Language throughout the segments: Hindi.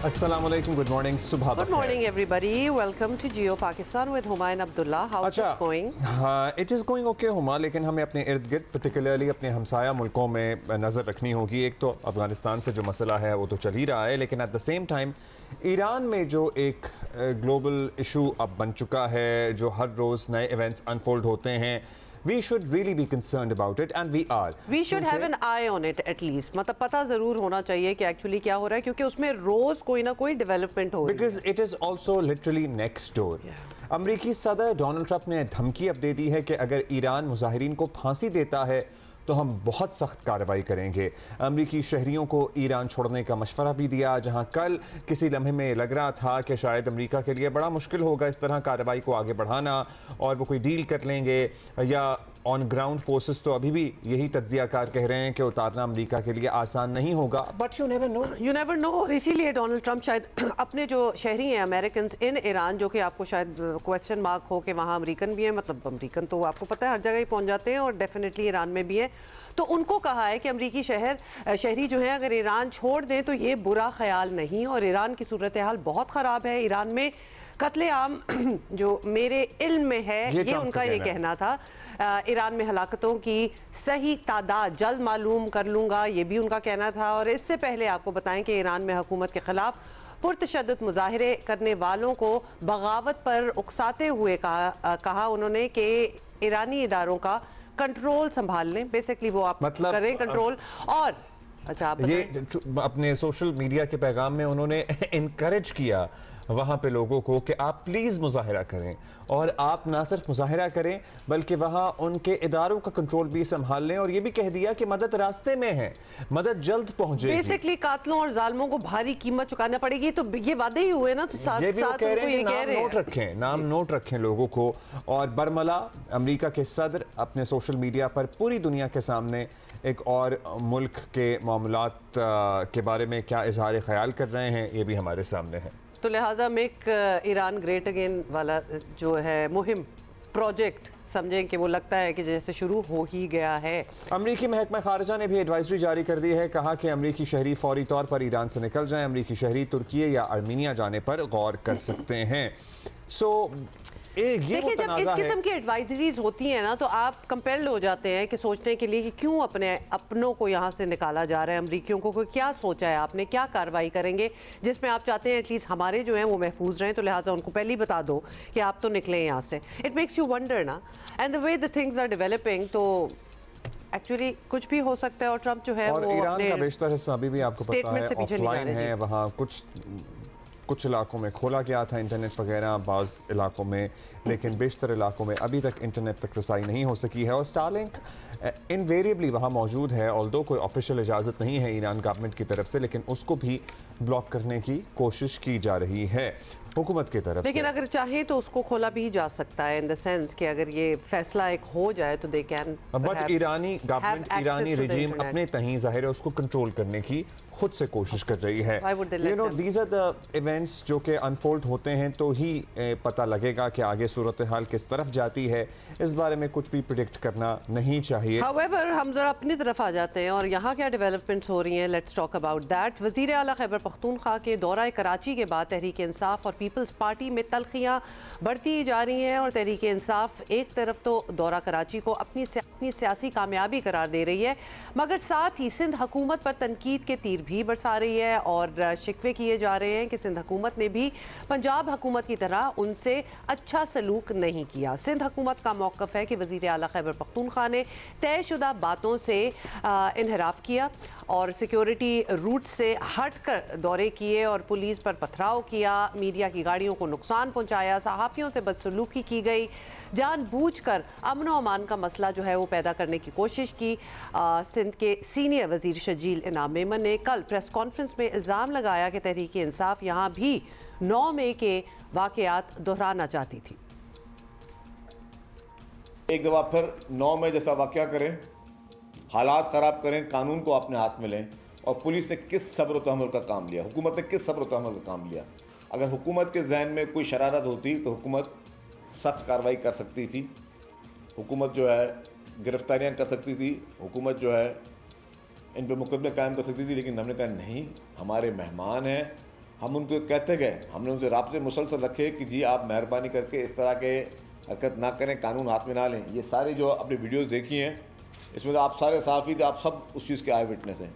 अस्सलाम वालेकुम, गुड मॉर्निंग, सुबह Good morning, everybody. Welcome to Geo Pakistan with Humayun Abdullah. How's it going? हाँ, it is going okay Huma, लेकिन हमें अपने इर्द गिर्द पर्टिकुलरली अपने हमसाया मुल्कों में नज़र रखनी होगी। एक तो अफ़गानिस्तान से जो मसला है वो तो चल ही रहा है, लेकिन at the same time Iran में जो एक ग्लोबल इशू अब बन चुका है, जो हर रोज़ नए इवेंट्स अनफोल्ड होते हैं, we should really be concerned about it and we are. We should have an eye on it at least. मतलब पता ज़रूर होना चाहिए कि एक्चुअली क्या हो रहा है, क्योंकि उसमें रोज़ कोई ना कोई डेवलपमेंट हो रही है। Because it is also literally next door. अमरीकी सदर डोनाल्ड ट्रंप ने धमकी अब दे दी है कि अगर ईरान मुजाहिरीन को फांसी देता है तो हम बहुत सख्त कार्रवाई करेंगे। अमरीकी शहरियों को ईरान छोड़ने का मशवरा भी दिया, जहां कल किसी लम्हे में लग रहा था कि शायद अमरीका के लिए बड़ा मुश्किल होगा इस तरह कार्रवाई को आगे बढ़ाना और वो कोई डील कर लेंगे, या ऑन ग्राउंड फोर्सेस तो अभी भी यही तज्जियाकार कह रहे हैं कि उतारना अमरीका के लिए आसान नहीं होगा। But you never no. और इसीलिए डोनाल्ड ट्रंप शायद अपने जो शहरी हैं अमेरिकन इन ईरान, जो कि आपको शायद क्वेश्चन मार्क हो कि वहाँ अमरीकन भी हैं, मतलब अमरीकन तो आपको पता है हर जगह ही पहुँच जाते हैं और डेफिनेटली ईरान में भी हैं, तो उनको कहा है कि अमरीकी शहरी जो हैं अगर ईरान छोड़ दें तो ये बुरा ख्याल नहीं, और ईरान की सूरत हाल बहुत ख़राब है। ईरान में कत्लेआम जो मेरे इल्म में है ये उनका ये कहना था। ईरान में हलाकतों की सही तादाद जल्द मालूम कर लूँगा, ये भी उनका कहना था। और इससे पहले आपको बताएं कि ईरान में हुकूमत के ख़िलाफ़ पुरतशद्दुद मुजाहरे करने वालों को बगावत पर उकसाते हुए कहा उन्होंने कि ईरानी इदारों का कंट्रोल संभाल लें। बेसिकली वो आप मतलब करें कंट्रोल। और अच्छा, आप ये अपने सोशल मीडिया के पैगाम में उन्होंने इनकरेज किया वहाँ पे लोगों को कि आप प्लीज़ मुजाहिरा करें, और आप ना सिर्फ मुजाहिरा करें बल्कि वहाँ उनके इदारों का कंट्रोल भी संभाल लें, और ये भी कह दिया कि मदद रास्ते में है, मदद जल्द पहुँचेगी। बेसिकली कातलों और जालिमों को भारी कीमत चुकाना पड़ेगी, तो ये वादे ही हुए ना, तो साथ ये भी साथ कह रहे हैं कह रहे हैं नाम नोट रखें लोगों को। और बरमला अमेरिका के सदर अपने सोशल मीडिया पर पूरी दुनिया के सामने एक और मुल्क के मामलात के बारे में क्या इजहार ख्याल कर रहे हैं, ये भी हमारे सामने है। तो लिहाजा मेक ईरान ग्रेट अगेन वाला जो है मुहिम प्रोजेक्ट समझें कि वो लगता है कि जैसे शुरू हो ही गया है। अमरीकी महकमा खारजा ने भी एडवाइजरी जारी कर दी है, कहा कि अमरीकी शहरी फौरी तौर पर ईरान से निकल जाएं, अमरीकी शहरी तुर्की या आर्मीनिया जाने पर गौर कर सकते हैं। देखिए, जब इस किस्म की एडवाइजरीज होती हैं ना, तो आप कंपेल्ड हो जाते हैं कि सोचने के लिए कि क्यों अपनों को यहाँ से निकाला जा रहा है, अमरीकियों को क्या सोचा है आपने, क्या कार्रवाई करेंगे जिसमें आप चाहते हैं एटलीस्ट हमारे जो हैं वो महफूज रहें, तो लिहाजा उनको पहले ही बता दो कि आप तो निकले यहाँ से। इट मेक्स यू वंडर ना, and the way the things are developing, तो एक्चुअली कुछ भी हो सकता है। और ट्रंप जो है और वो ईरान का बेशतर हिस्सा अभी भी आपको पता है ऑफलाइन है, वहाँ कुछ इलाकों में खोला गया था इंटरनेट वगैरह, बाज़ इलाकों में, लेकिन बेशतर इलाकों में अभी तक इंटरनेट तक रसाई नहीं हो सकी है। और स्टारलिंक इनवेरिएबली वहाँ मौजूद है, ऑल्दो कोई ऑफिशियल इजाज़त नहीं है ईरान गवर्नमेंट की तरफ से, लेकिन उसको भी ब्लॉक करने की कोशिश की जा रही है हुकूमत की तरफ से। लेकिन अगर चाहे तो उसको खोला भी जा सकता है, इन द सेंस कि अगर ये फैसला एक हो जाए तो दे कैन, बट ईरानी गवर्नमेंट, ईरानी रजीम अपने तहीं ज़ाहिर है उसको कंट्रोल करने की खुद से कोशिश कर रही है। You know, these are the events जो कि अनफोल्ड होते हैं तो ही पता लगेगा कि आगे सूरत हाल किस तरफ जाती है। इस बारे में कुछ भी प्रिडिक्ट करना नहीं चाहिए। हाउएवर हम जरा अपनी तरफ आ जाते हैं और यहाँ क्या डेवलपमेंट्स हो रही हैं, लेट्स टॉक अबाउट दैट। वज़ीर आला खैबर पख्तूनख्वा के दौरा कराची के बाद तहरीक इंसाफ और पीपल्स पार्टी में तलखियाँ बढ़ती जा रही हैं, और तहरीक इंसाफ एक तरफ तो दौरा कराची को अपनी सियासी कामयाबी करार दे रही है, मगर साथ ही सिंध हुकूमत पर तनकीद के तीर भी बरसा रही है, और शिकवे किए जा रहे हैं कि सिंध हुकूमत ने भी पंजाब हुकूमत की तरह उनसे अच्छा सलूक नहीं किया। सिंध हुकूमत का मौक़िफ़ है कि वज़ीर आला खैबर पख्तूनख्वा ने तयशुदा बातों से इनहराफ किया और सिक्योरिटी रूट से हट कर दौरे किए और पुलिस पर पथराव किया, मीडिया की गाड़ियों को नुकसान पहुंचाया, सहाफ़ियों से बदसलूकी की गई, जानबूझकर अमन व अमान का मसला जो है वो पैदा करने की कोशिश की। सिंध के सीनियर वज़ीर शजील इनाम मेमन ने कल प्रेस कॉन्फ्रेंस में इल्ज़ाम लगाया कि तहरीक इंसाफ यहाँ भी 9 मई के वाक़यात दोहराना चाहती थी। एक दफ़ा फिर 9 मई जैसा वाक़या करें, हालात ख़राब करें, कानून को अपने हाथ में लें। और पुलिस ने किस सब्र व तहम्मुल का काम लिया, हुकूमत ने किस सब्र व तहम्मुल का काम लिया। अगर हुकूमत के जहन में कोई शरारत होती तो हुकूमत सख्त कार्रवाई कर सकती थी, हुकूमत जो है गिरफ्तारियां कर सकती थी, हुकूमत जो है इन पर मुकदमे कायम कर सकती थी। लेकिन हमने कहा नहीं, हमारे मेहमान हैं, हम उनको कहते गए, हमने उनसे राब्ते मुसलसल रखे कि जी आप मेहरबानी करके इस तरह के हरकत ना करें, कानून हाथ में ना लें। ये सारी जो अपनी वीडियोस देखी हैं, इसमें तो आप सारे सहाफ़ी आप सब उस चीज़ के आए विटनेस हैं।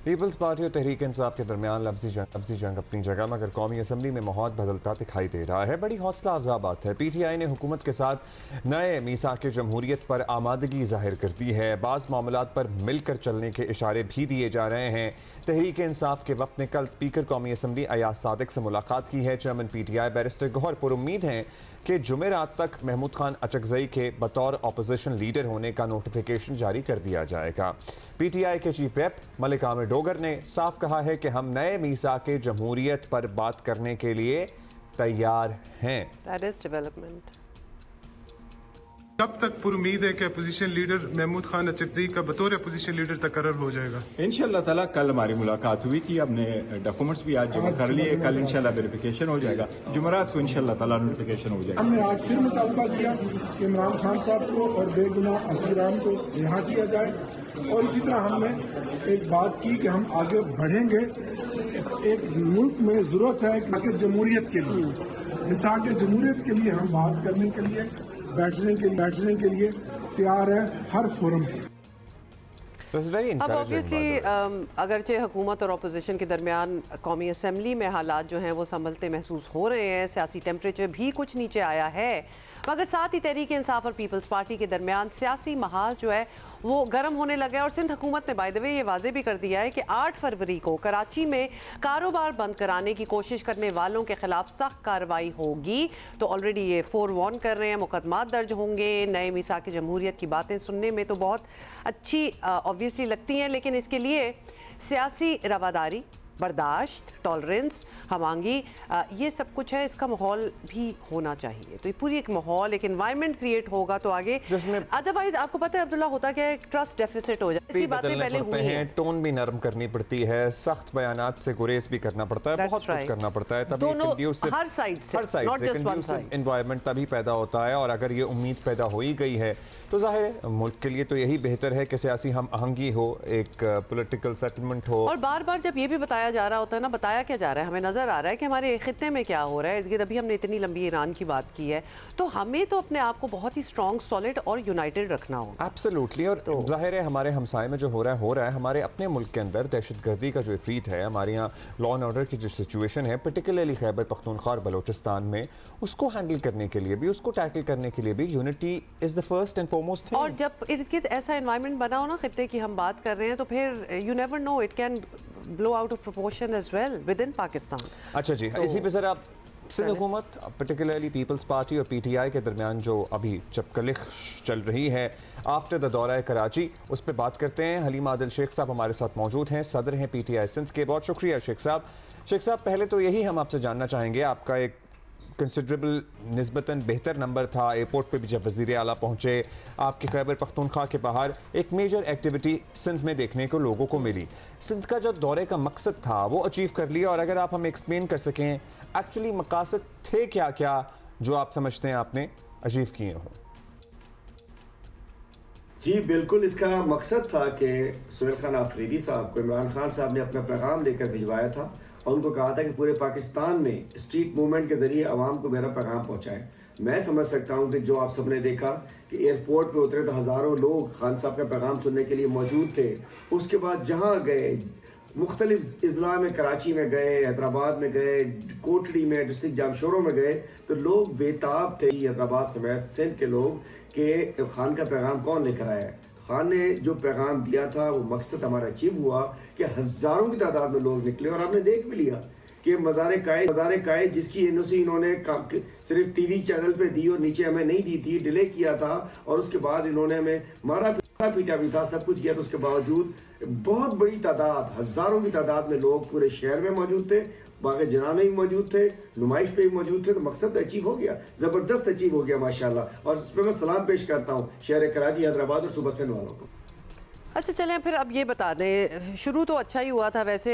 पीपल्स पार्टी और तहरीक इंसाफ के दरमियान लफ्जी जंग अपनी जगह, मगर कौमी असम्बली में माहौल बदलता दिखाई दे रहा है। बड़ी हौसला अफजा बात है। PTI ने हुकूमत के साथ नए मीसाक जमहूरियत पर आमादगी जाहिर कर दी है। बाज़ मामलात पर मिलकर चलने के इशारे भी दिए जा रहे हैं। तहरीक इंसाफ के वक्त ने कल स्पीकर कौमी असम्बली अयाज सादिक से मुलाकात की है। चेयरमैन PTI बैरिस्टर गौहर पुरुम्मीद हैं कि जुमेरात तक महमूद खान अचकजई के बतौर अपोजिशन लीडर होने का नोटिफिकेशन जारी कर दिया जाएगा। PTI के चीफ व्हिप मलिक आमिर डोगर ने साफ कहा है कि हम नए मीसाक जमहूरियत पर बात करने के लिए तैयार हैं। That is development. कब तक पुरुमीद है कि अपोजिशन लीडर महमूद खान अचकज़ई का बतौर अपोजिशन लीडर तकर्रर हो जाएगा? इंशाल्लाह ताला कल हमारी मुलाकात हुई थी, हमने डॉक्यूमेंट्स भी आज जमा कर लिए। कल इंशाल्लाह वेरिफिकेशन हो जाएगा, जुमेरात को इंशाल्लाह ताला नोटिफिकेशन हो जाएगा। हमने आज फिर मुतालबा किया कि इमरान खान साहब को और बेगुनाह असीरान को रिहा किया जाए, और इसी तरह हमने एक बात की कि हम आगे बढ़ेंगे। एक मुल्क में जरूरत है कि जमहूरियत के लिए, मिसाक जमहूरियत के लिए हम बात करने के लिए बैठने के लिए तैयार है हर फोरम पर। अब ऑब्वियसली अगरचे हुकूमत और अपोजिशन के दरमियान कौमी असम्बली में हालात जो हैं वो संभलते महसूस हो रहे हैं, सियासी टेम्परेचर भी कुछ नीचे आया है, मगर साथ ही तहरीक इंसाफ और पीपल्स पार्टी के दरमियान सियासी महाज जो है वो गर्म होने लगा है। और सिंध हुकूमत ने बाय द वे ये वाजे भी कर दिया है कि 8 फरवरी को कराची में कारोबार बंद कराने की कोशिश करने वालों के खिलाफ सख्त कार्रवाई होगी। तो ऑलरेडी ये फोरवॉर्न कर रहे हैं, मुकदमात दर्ज होंगे। नए मीसाक जमहूरियत की बातें सुनने में तो बहुत अच्छी ऑब्वियसली लगती हैं, लेकिन इसके लिए सियासी रवादारी, बर्दाश्त, टॉलरेंस, हमांगी, ये सब कुछ है, इसका माहौल भी होना चाहिए। तो ये पूरी एक माहौल, एक एनवायरनमेंट क्रिएट होगा तो आगे, अदरवाइज आपको पता है अब्दुल्ला होता क्या है, ट्रस्ट डेफिसिट हो जाए। ऐसी बातें पहले हुई हैं। टोन भी नरम करनी पड़ती है, सख्त बयानात से गुरेज भी करना पड़ता है, बहुत कुछ करना पड़ता है, तभी हर साइड से कंड्यूसिव एनवायरनमेंट तभी पैदा होता है। और अगर ये उम्मीद पैदा हो ही गई है तो जाहिर है मुल्क के लिए तो यही बेहतर है कि सियासी हम आहंगी हो, एक पॉलिटिकल सेटलमेंट हो। और बार बार जब ये भी बताया जा रहा होता है ना, बताया क्या जा रहा है, हमें नजर आ रहा है कि हमारे खित्ते में क्या हो रहा है। अभी हमने इतनी लंबी ईरान की बात की है, तो हमें तो अपने आप को बहुत ही स्ट्रॉन्ग, सॉलिड और यूनाइटेड रखना होगा। एब्सोल्युटली। और तो जाहिर है हमारे हमसाए में जो हो रहा है हमारे अपने मुल्क के अंदर दहशतगर्दी का जो इफरीत है, हमारे यहाँ लॉ एंड ऑर्डर की जो सिचुएशन है, पर्टिकुलरली खैबर पख्तूनख्वा और बलोचिस्तान में, उसको हैंडल करने के लिए भी, उसको टैकल करने के लिए भी unity is the first and foremost thing. और जब इर्द गिर्द ऐसा एनवायरनमेंट बना हो ना खित्ते की हम बात कर रहे हैं, तो फिर you never know, it can blow out of proportion as well within Pakistan. अच्छा जी, इसी पे जरा सिंध हुकूमत, पर्टिकुलरली पीपल्स पार्टी और PTI के दरमियान जो अभी चपकलिख चल रही है आफ्टर द दौरा कराची, उस पर बात करते हैं। हलीमा आदिल शेख साहब हमारे साथ मौजूद हैं, सदर हैं PTI सिंध के। बहुत शुक्रिया शेख साहब। शेख साहब, पहले तो यही हम आपसे जानना चाहेंगे, आपका एक कंसिडरेबल निस्बतन बेहतर नंबर था एयरपोर्ट पे भी जब वज़ीर आला पहुँचे, आपकी खैबर पख्तूनख्वा के बाहर एक मेजर एक्टिविटी सिंध में देखने को लोगों को मिली। सिंध का जो दौरे का मकसद था वो अचीव कर लिया, और अगर आप हमें एक्सप्लेन कर सकें एक्चुअली मकासद थे क्या क्या जो आप समझते हैं आपने अचीव किए हों। जी बिल्कुल, इसका मकसद था कि सुहेल खान आफरीदी साहब को इमरान खान साहब ने अपना पैगाम लेकर भिजवाया था और उनको कहा था कि पूरे पाकिस्तान में स्ट्रीट मूवमेंट के जरिए आवाम को मेरा पैगाम पहुंचाएं। मैं समझ सकता हूं कि जो आप सबने देखा कि एयरपोर्ट पे उतरे तो हज़ारों लोग खान साहब का पैगाम सुनने के लिए मौजूद थे। उसके बाद जहां गए, मुख्तलिफ अजला में, कराची में गए, हैदराबाद में गए, कोटड़ी में, डिस्ट्रिक्ट जामशोरों में गए, तो लोग बेताब थे, हैदराबाद समेत सिंध के लोग, कि खान का पैगाम कौन लेकर आया है। खान ने जो पैगाम दिया था वो मकसद हमारा अचीव हुआ कि हज़ारों की तादाद में लोग निकले। और आपने देख भी लिया कि मज़ार कायद जिसकी NOC इन्होंने सिर्फ TV चैनल पे दी और नीचे हमें नहीं दी थी, डिले किया था, और उसके बाद इन्होंने हमें मारा पीटा भी था, सब कुछ किया, तो उसके बावजूद बहुत बड़ी तादाद, हज़ारों की तादाद में लोग पूरे शहर में मौजूद थे, बाकी जना में भी मौजूद थे, नुमाइश पे भी मौजूद थे। तो मकसद अचीव हो गया, ज़बरदस्त अचीव हो गया माशाल्लाह। और इस पर मैं सलाम पेश करता हूँ शहर कराची, हैदराबाद और सुबह सिंध वालों को। अच्छा चलें, फिर अब ये बता दें, शुरू तो अच्छा ही हुआ था वैसे,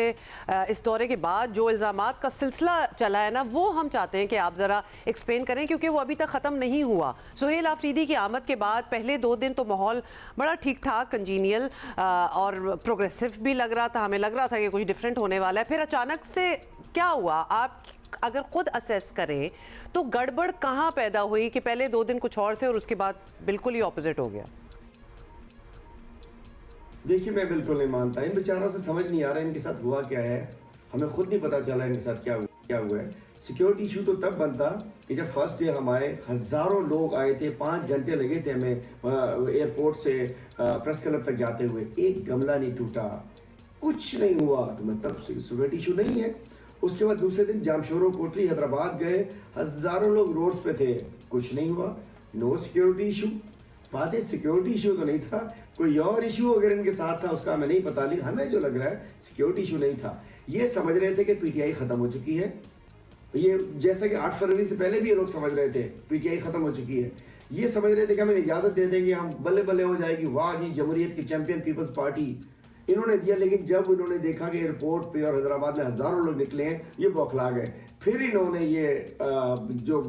इस दौरे के बाद जो इल्ज़ामात का सिलसिला चला है ना, वो हम चाहते हैं कि आप ज़रा एक्सप्लेन करें, क्योंकि वो अभी तक ख़त्म नहीं हुआ। सुहेल आफरीदी की आमद के बाद पहले 2 दिन तो माहौल बड़ा ठीक ठाक, कंजीनियल और प्रोग्रेसिव भी लग रहा था, हमें लग रहा था कि कुछ डिफरेंट होने वाला है। फिर अचानक से क्या हुआ? आप अगर खुद असेस करें तो गड़बड़ कहाँ पैदा हुई कि पहले 2 दिन कुछ और थे और उसके बाद बिल्कुल ही ऑपोजिट हो गया? देखिए, मैं बिल्कुल नहीं मानता। इन बेचारों से समझ नहीं आ रहा इनके साथ हुआ क्या है। हमें खुद नहीं पता चला इनके साथ क्या हुआ है। सिक्योरिटी इशू तो तब बनता कि जब फर्स्ट डे हम आए, हज़ारों लोग आए थे, 5 घंटे लगे थे हमें एयरपोर्ट से प्रेस क्लब तक जाते हुए। एक गमला नहीं टूटा, कुछ नहीं हुआ, तो मतलब सिक्योरिटी इशू नहीं है। उसके बाद दूसरे दिन जामशोरो कोटली हैदराबाद गए, हज़ारों लोग रोड्स पे थे, कुछ नहीं हुआ, नो सिक्योरिटी इशू। बात है सिक्योरिटी इशू तो नहीं था, कोई और इशू अगर इनके साथ था उसका हमें नहीं पता, लेकिन हमें जो लग रहा है सिक्योरिटी इशू नहीं था। ये समझ रहे थे कि पीटीआई खत्म हो चुकी है। ये जैसा कि 8 फरवरी से पहले भी ये लोग समझ रहे थे पीटीआई खत्म हो चुकी है। ये समझ रहे थे कि हमें इजाजत दे देंगे, हम बल्ले बल्ले हो जाएगी, वाह जी जमहूरियत की चैंपियन पीपल्स पार्टी। इन्होंने दिया, लेकिन जब उन्होंने देखा कि एयरपोर्ट पे और हैदराबाद में हज़ारों लोग निकले हैं, ये बौखला गए। फिर इन्होंने ये जो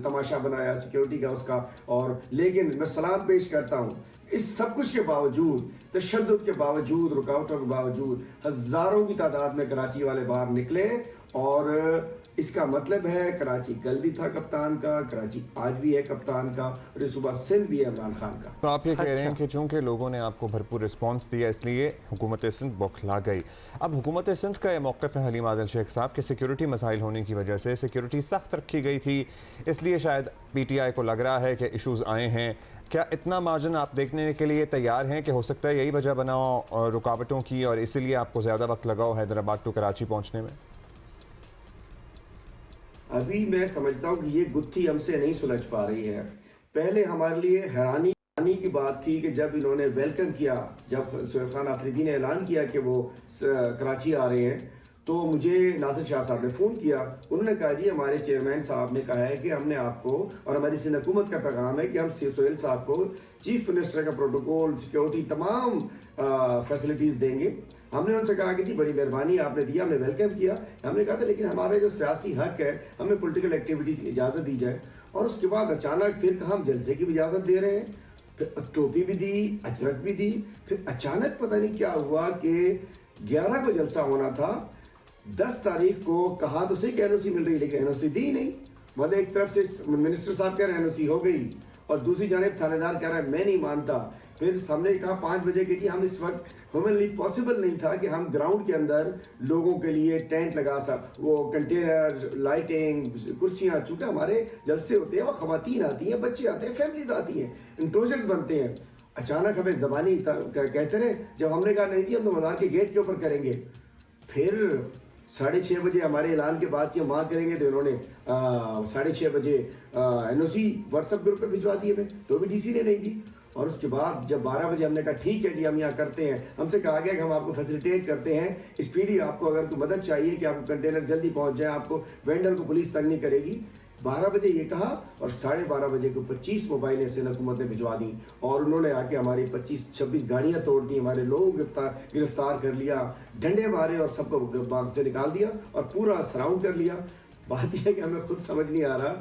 तमाशा बनाया सिक्योरिटी का उसका। और लेकिन मैं सलाम पेश करता हूँ, इस सब कुछ के बावजूद, तशद्दुद के बावजूद, रुकावटों के बावजूद हज़ारों की तादाद में कराची वाले बाहर निकले। और इसका मतलब है कराची कल भी था कप्तान का, कराची आज भी है कप्तान का, और इस सुबह सिंध भी है इमरान खान का। तो आप ये कह रहे हैं कि चूंकि लोगों ने आपको भरपूर रिस्पांस दिया इसलिए हुकूमत सिंध बौखला गई। अब हुकूमत सिंध का ये मौक़िफ़ है हलीम आदिल शेख साहब कि सिक्योरिटी मसाइल होने की वजह से सिक्योरिटी सख्त रखी गई थी, इसलिए शायद पीटीआई को लग रहा है कि इशूज़ आए हैं। क्या इतना मार्जिन आप देखने के लिए तैयार हैं कि हो सकता है यही वजह बनाओ रुकावटों की और इसीलिए आपको ज़्यादा वक्त लगाओ हैदराबाद टू कराची पहुँचने में? अभी मैं समझता हूँ कि ये गुत्थी हमसे नहीं सुलझ पा रही है। पहले हमारे लिए हैरानी की बात थी कि जब इन्होंने वेलकम किया, जब सुहेल खान आफरीदी ने ऐलान किया कि वो कराची आ रहे हैं, तो मुझे नासिर शाह साहब ने फ़ोन किया। उन्होंने कहा जी हमारे चेयरमैन साहब ने कहा है कि हमने आपको, और हमारी सिंध हुकूमत का पैगाम है कि हम सुहेल साहब को चीफ मिनिस्टर का प्रोटोकॉल, सिक्योरिटी, तमाम फैसिलिटीज़ देंगे। हमने उनसे कहा कि जी बड़ी मेहरबानी आपने दिया, हमने वेलकम किया। हमने कहा था लेकिन हमारे जो सियासी हक है, हमें पॉलिटिकल एक्टिविटीज़ की इजाज़त दी जाए। और उसके बाद अचानक फिर कहा हम जलसे की भी इजाज़त दे रहे हैं, फिर टोपी भी दी, अजरक भी दी। फिर अचानक पता नहीं क्या हुआ कि 11 को जलसा होना था, 10 तारीख को कहा तो सही कि एनओसी मिल रही, लेकिन एनओसी दी नहीं। मतलब एक तरफ से मिनिस्टर साहब कह रहे हैं एनओसी हो गई, और दूसरी जानिब थानेदार कह रहा है मैं नहीं मानता। फिर हमने कहा 5 बजे के कि हम इस वक्त हमारे लिए पॉसिबल नहीं था कि हम ग्राउंड के अंदर लोगों के लिए टेंट लगा वो कंटेनर, लाइटिंग, कुर्सियाँ, चूँकि हमारे जलसे होते हैं वो ख़वातीन आती हैं, बच्चे आते हैं, फैमिलीज आती हैं, इंक्लोजर बनते हैं। अचानक हमें ज़बानी कहते रहे, जब हमने कहा नहीं जी हम तो मज़ार के गेट के ऊपर करेंगे। फिर 6:30 बजे हमारे ऐलान के बाद कि हम वहाँ करेंगे, तो इन्होंने 6:30 बजे एनओसी व्हाट्सएप ग्रुप पे भिजवा दिए हमें, तो भी डीसी ने नहीं दी। और उसके बाद जब 12 बजे हमने कहा ठीक है जी हम यहाँ करते हैं, हमसे कहा गया कि हम आपको फैसिलिटेट करते हैं स्पीडी, आपको अगर कोई मदद चाहिए कि आपको कंटेनर जल्दी पहुँच जाए, आपको वेंडर को पुलिस तंग नहीं करेगी। 12 बजे ये कहा, और 12:30 बजे को 25 मोबाइलें सिंध हुकूमत ने भिजवा दी। और उन्होंने आके हमारी 25-26 गाड़ियाँ तोड़ दी, हमारे लोगों को गिरफ्तार कर लिया, डंडे मारे और सबको बाग से निकाल दिया और पूरा सराउंड कर लिया। बात यह है कि हमें खुद समझ नहीं आ रहा।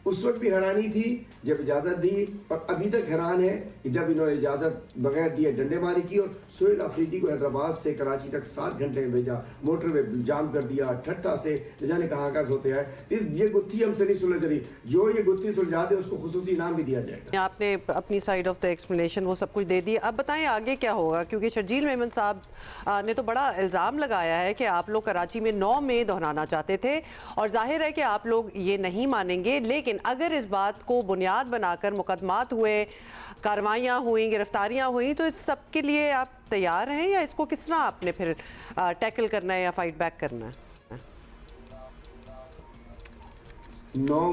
उस वक्त भी हैरानी थी जब इजाज़त दी, और अभी तक हैरान है कि जब इन्होंने इजाज़त बगैर दिए डंडेमारी की और सुहेल आफरीदी को हैदराबाद से कराची तक 7 घंटे में भेजा, मोटरवे जाम कर दिया, ठट्टा से न जाने कहाँ का होते हैं। ये गुत्थी हमसे नहीं सुलझ रही, जो ये गुत्थी सुलझा दे उसको खुसूसी इनाम भी दिया जाएगा। आपने अपनी साइड ऑफ द एक्सप्लेनेशन वो सब कुछ दे दी, अब बताएं आगे क्या होगा, क्योंकि शर्जील मेमन साहब ने तो बड़ा इल्ज़ाम लगाया है कि आप लोग कराची में 9 मई दोहराना चाहते थे, और जाहिर है कि आप लोग ये नहीं मानेंगे। लेकिन अगर इस बात को बुनियाद बनाकर मुकदमात हुए, कार्रवाइयाँ हुई, गिरफ्तारियाँ हुई, तो इस सब के लिए आप तैयार हैं, या इसको किस तरह आपने फिर टैकल करना है या फाइट बैक करना है? 9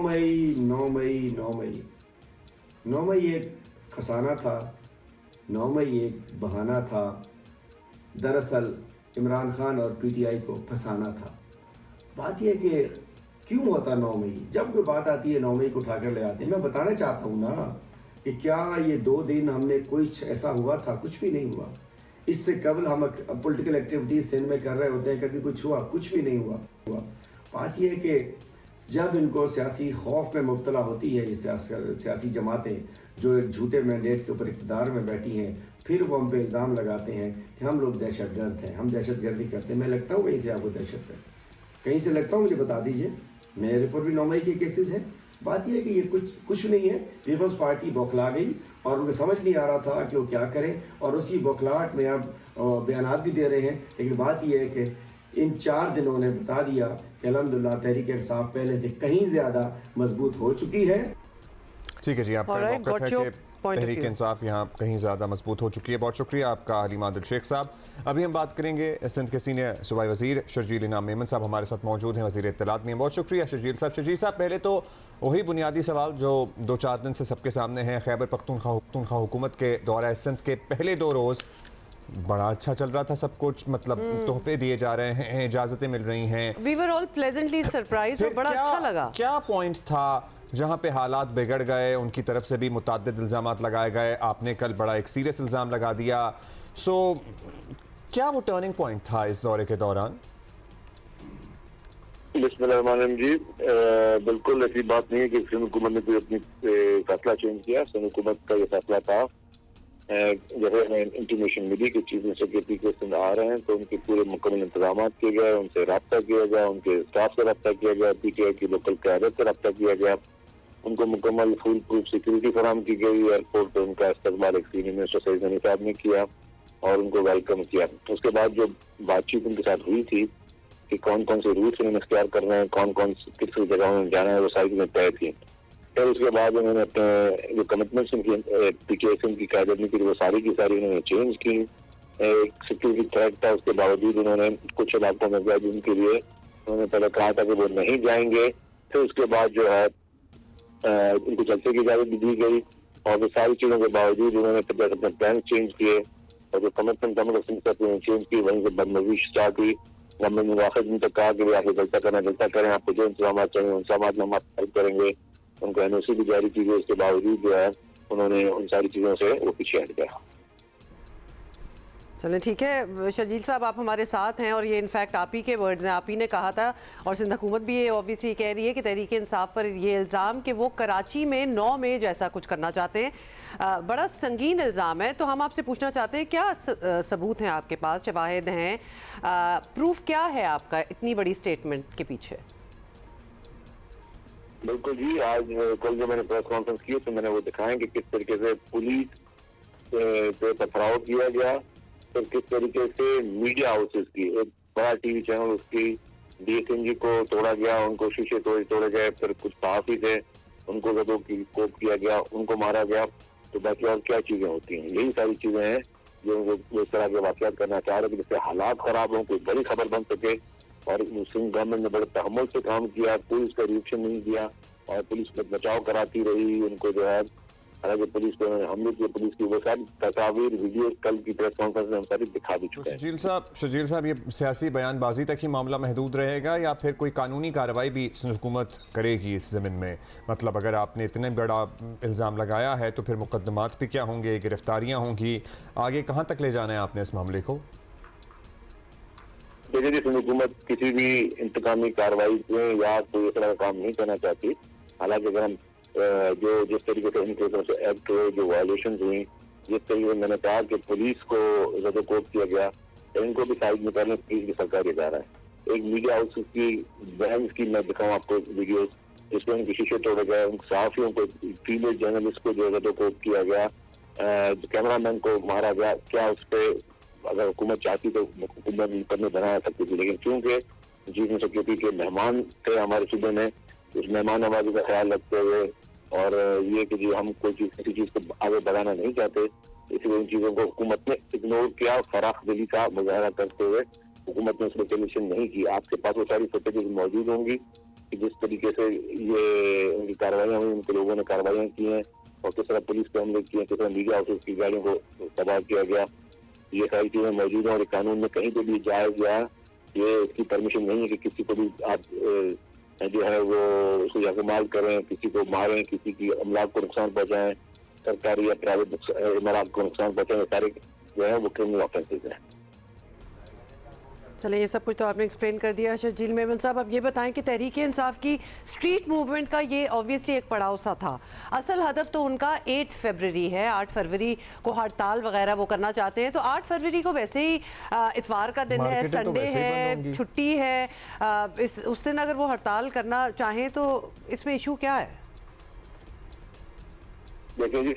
मई एक फसाना था, 9 मई एक बहाना था। दरअसल इमरान खान और पीटीआई को फंसाना था। बात यह कि क्यों होता 9 मई, जब कोई बात आती है 9 मई को उठाकर ले आते हैं। मैं बताना चाहता हूँ ना कि क्या ये 2 दिन हमने कोई ऐसा हुआ था, कुछ भी नहीं हुआ। इससे कबल हम पॉलिटिकल एक्टिविटीज सिंध में कर रहे होते हैं, कभी कुछ हुआ, कुछ भी नहीं हुआ। बात यह है कि जब इनको सियासी खौफ में मुब्तला होती है, ये सियासी जमातें जो एक झूठे मैंडेट के ऊपर इक़्तिदार में बैठी हैं, फिर वो हम पे इल्ज़ाम लगाते हैं कि हम लोग दहशतगर्द हैं, हम दहशतगर्दी करते हैं। मैं लगता हूँ वहीं से आपको दहशत है। कहीं से लगता हूँ मुझे बता दीजिए। मेरे पर भी 9 मई के केसेस हैं। बात यह है कि ये कुछ नहीं है। पीपल्स पार्टी बौखला गई और उनको समझ नहीं आ रहा था कि वो क्या करें, और उसी बौखलाहट में अब बयानात भी दे रहे हैं। लेकिन बात यह है कि इन 4 दिनों ने बता दिया कि अल्हम्दुलिल्लाह तहरीक इंसाफ पहले से कहीं ज़्यादा मजबूत हो चुकी है। ठीक है जी, आपका Alright, मौक़िफ़ got है your कि point of तहरीक view. इंसाफ यहाँ कहीं ज़्यादा मजबूत हो चुकी है। बहुत शुक्रिया आपका अली मादिल शेख साहब। अभी हम बात करेंगे सिंध के सीनियर सूबाई वज़ीर शर्जील इनाम मेमन साहब हमारे साथ मौजूद हैं, वज़ीर इत्तलात में। बहुत शुक्रिया शर्जील साहब। शर्जील साहब, पहले तो वही बुनियादी सवाल जो 2-4 दिन से सबके सामने है। खैबर पख्तूनख्वा हुकूमत के दौरा सिंध के पहले 2 रोज़ बड़ा अच्छा चल रहा था सब कुछ, मतलब तोहफे दिए जा रहे हैं, इजाज़तें मिल रही हैं। We were all pleasantly surprised और फिर बड़ा अच्छा लगा। क्या पॉइंट था जहां पे हालात बिगड़ गए? उनकी तरफ से भी मुतअद्दिद इल्ज़ामात लगाए गए, आपने कल बड़ा एक सीरियस इल्ज़ाम लगा दिया। सो क्या वो टर्निंग पॉइंट था इस दौरे के दौरान? बिस्मिल्लाहिर्रहमानिर्रहीम जी, बिल्कुल ऐसी बात नहीं है कि सिंध हुकूमत ने कोई अपनी फैसला चेंज किया। सिंध हुकूमत का ये फैसला था, जैसे हमें इंटीमेशन मिली कि चीफ मिनिस्टर के पी के सिंध आ रहे हैं तो उनके पूरे मुकम्मल इंतजाम किए गए, उनसे रब्ता किया गया, उनके स्टाफ से रब्ता किया गया, PTI की लोकल क्यादत से रब्ता किया गया, उनको मुकम्मल फुल प्रूफ सिक्योरिटी फराहम की गई। एयरपोर्ट पर उनका इस्तकबाल एक सीनियर मिनिस्टर सईद गनी साहब ने किया और उनको वेलकम किया। उसके बाद जो बातचीत उनके साथ हुई थी कि कौन कौन से रूट्स उन्होंने इख्तियार करना है, कौन कौन किस किस जगहों में जाना है, वो सारी चीजें तय थी। फिर उसके बाद उन्होंने अपने जो कमिटमेंट्स उनकी PTI की क्यादत ने की वो सारी की सारी उन्होंने चेंज की। एक सिक्योरिटी थ्रेट था, उसके बावजूद उन्होंने कुछ इलाकों में गया जिनके लिए उन्होंने पहले कहा था कि वो नहीं जाएंगे। फिर उसके बाद जो है उनको चलने की इजाजत भी दी गई और वो सारी चीजों के बावजूद उन्होंने अपने प्लान चेंज किए और जो कमिटमेंट उन्होंने चेंज की, वहीं से बदमजी स्टार्ट हुई। गवर्नमेंट ने वाकई उन तक कहा कि आप गलता करें, आपको जो इंतजाम चाहिए उन इंतजाम में हम हेल्प करेंगे। उनको NOC भी जारी की गई, उसके बावजूद जो है उन्होंने उन सारी चीजों से वो पीछे हट गया। चलें ठीक है शर्जील साहब, आप हमारे साथ हैं और ये इनफैक्ट आप ही के वर्ड्स हैं। आप ही ने कहा था और सिंध हुकूमत भी ये ऑब्वियसली कह रही है कि तहरीक इंसाफ पर ये इल्ज़ाम कि वो कराची में 9 मई जैसा कुछ करना चाहते हैं, बड़ा संगीन इल्ज़ाम है। तो हम आपसे पूछना चाहते हैं क्या सबूत हैं आपके पास, शवाहिद हैं, प्रूफ क्या है आपका इतनी बड़ी स्टेटमेंट के पीछे? बिल्कुल जी, आज कल जो मैंने प्रेस कॉन्फ्रेंस की तो मैंने वो दिखाया कि किस तरीके से पुलिस पे पथराव किया गया, फिर किस तरीके से मीडिया हाउसेस की एक बड़ा TV चैनल उसकी DSMG को तोड़ा गया, उनको शीशे तोड़े गए, फिर कुछ सहाफी थे उनको कोप किया गया, उनको मारा गया। तो बाकी और क्या चीजें होती हैं, यही सारी चीजें हैं जो वो इस तरह के वाकयात करना चाह रहे थे जिससे हालात खराब हों, कोई बड़ी खबर बन सके। और सिंध गवर्नमेंट ने बड़े तहम्मुल से काम किया, पुलिस का रिएक्शन नहीं दिया और पुलिस बचाव कराती रही उनको जो है। हालांकि पुलिस पे हमले किए, पुलिस की वो सारी तस्वीर वीडियो कल की प्रेस कॉन्फ्रेंस में हम सारी दिखा भी चुके हैं। शर्जील साहब, ये सियासी बयानबाजी तक ही मामला महदूद रहेगा या फिर कोई कानूनी कार्रवाई भी हुकूमत करेगी इस ज़मीन में? मतलब अगर आपने इतने बड़ा इल्ज़ाम लगाया है तो फिर मुकदमात भी क्या होंगे, गिरफ्तारियाँ होंगी, आगे कहाँ तक ले जाना है आपने इस मामले को? देखिए जी, हुकूमत किसी भी इंतकामी कार्रवाई में या कोई इस तरह का काम नहीं करना चाहती। हालांकि अगर हम जो जिस तरीके से इनकी तरफ से एक्ट हुए, जो वायलेशन हुई, जिस तरीके से मैंने कहा कि पुलिस को ज़दोकोप किया गया, तो इनको भी साइड में करने पुलिस की सरकारी इदारा है। एक मीडिया हाउस की बहन की मैं दिखाऊँ आपको वीडियोस जिसमें उनके शीशे तोड़े गए, उन सहाफियों को, फीमेल जर्नलिस्ट को जो ज़दोकोप किया गया, कैमरामैन को मारा गया। क्या उस पर अगर हुकूमत चाहती तो हुकूमत मुकदमे बना सकती थी, लेकिन चूंकि चीफ मिनिस्टर के मेहमान थे हमारे सूबे में, उस मेहमान नवाजी का ख्याल रखते हुए और ये कि जी हम कोई चीज किसी चीज को आगे बढ़ाना नहीं चाहते, इसलिए इन चीजों को हुकूमत ने इग्नोर किया। फराख दिली का मुजाहरा करते हुए हुकूमत ने उसमें टेलीविजन नहीं की। आपके पास वो सारी फुटेज मौजूद होंगी कि जिस तरीके से ये उनकी कार्रवाइयाँ हुई, उनके लोगों ने कार्रवाइयाँ की हैं और किस तरह पुलिस पे हमले किए, किस तरह मीडिया हाउसेज की गाड़ियों को तबाह किया गया, ये सारी चीजें मौजूद हैं। और कानून में कहीं पे भी जायज या ये इसकी परमिशन नहीं है कि किसी को भी आप जो है वो उसको इस्तेमाल करें, किसी को मारें, किसी की अमलाक को नुकसान पहुंचाएं, सरकारी या प्राइवेट इमारत को नुकसान पहुंचाएं, सारे जो है वो क्रिमिनल ऑफेंसेस हैं। चलिए, ये सब कुछ तो आपने एक्सप्लेन कर दिया शर्जील मेमन साहब। अब ये बताएं कि तहरीक इंसाफ की स्ट्रीट मूवमेंट का ये ऑब्वियसली एक पड़ाव सा था। असल हदफ तो उनका 8 फरवरी है, 8 फरवरी को हड़ताल वगैरह वो करना चाहते हैं। तो 8 फरवरी को वैसे ही इतवार का दिन है, संडे है, छुट्टी है, उस दिन अगर वो हड़ताल करना चाहें तो इसमें इशू क्या है? देखिए जी,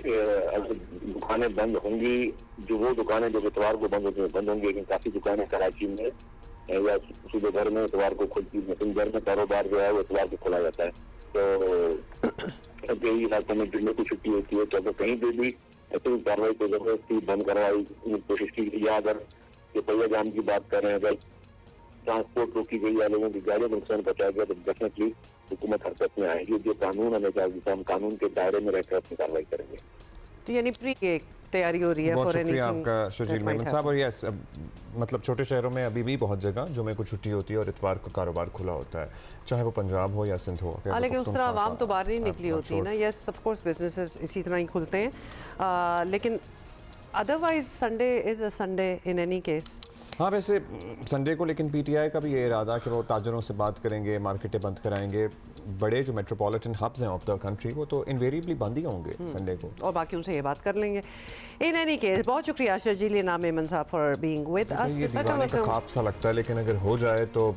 दुकानें बंद होंगी, जो वो दुकानें जो इतवार को बंद होंगी, लेकिन काफी दुकानें कराची में या सूबे भर में इतवार को खुलती है। दिन भर में कारोबार जो है वो इतवार को खोला जाता है। तो कई इलाकों में जुम्मे की छुट्टी होती है, तो अगर कहीं पे भी ऐसी कार्रवाई को जबरदस्ती बंद करवाई कोशिश की गई, या अगर ये पहिया जाम की बात कर रहे हैं, अगर ट्रांसपोर्ट रोकी गई या लोगों की गाड़ियों को नुकसान पहुंचाया गया, तो डेफिनेटली हुकूमत हरकत में आएगी। जो कानून हमें चाहिए, हम कानून के दायरे में रहकर अपनी कार्रवाई करेंगे। तो यानी प्री तैयारी हो रही है। बहुत शुक्रिया आपका शर्जील मेमन साहब। और यस, मतलब छोटे शहरों में अभी भी बहुत जगह जुमे को छुट्टी होती है और इतवार को कारोबार खुला होता है, चाहे वो पंजाब हो या सिंध हो। लेकिन उस तरह आवाम तो बाहर नहीं निकली होती है ना। यस, ऑफ कोर्स बिजनेसेस इसी तरह ही खुलते हैं, लेकिन otherwise Sunday is a Sunday in any case. हाँ, वैसे संडे को लेकिन पीटीआई का भी ये इरादा कि वो ताजरों से बात करेंगे, मार्केटें बंद कराएंगे। बड़े जो मेट्रोपॉलिटन हब्स हैं ऑफ द कंट्री वो तो इनवेरिएबली बंद ही होंगे संडे को, और बाकी उनसे ये बात कर लेंगे। इन एनी केस बहुत शुक्रिया शर्जील मेमन साहब फॉर बीइंग विद अस। ये दीवाने का ख्वाब सा लगता है, लेकिन अगर हो जाए तो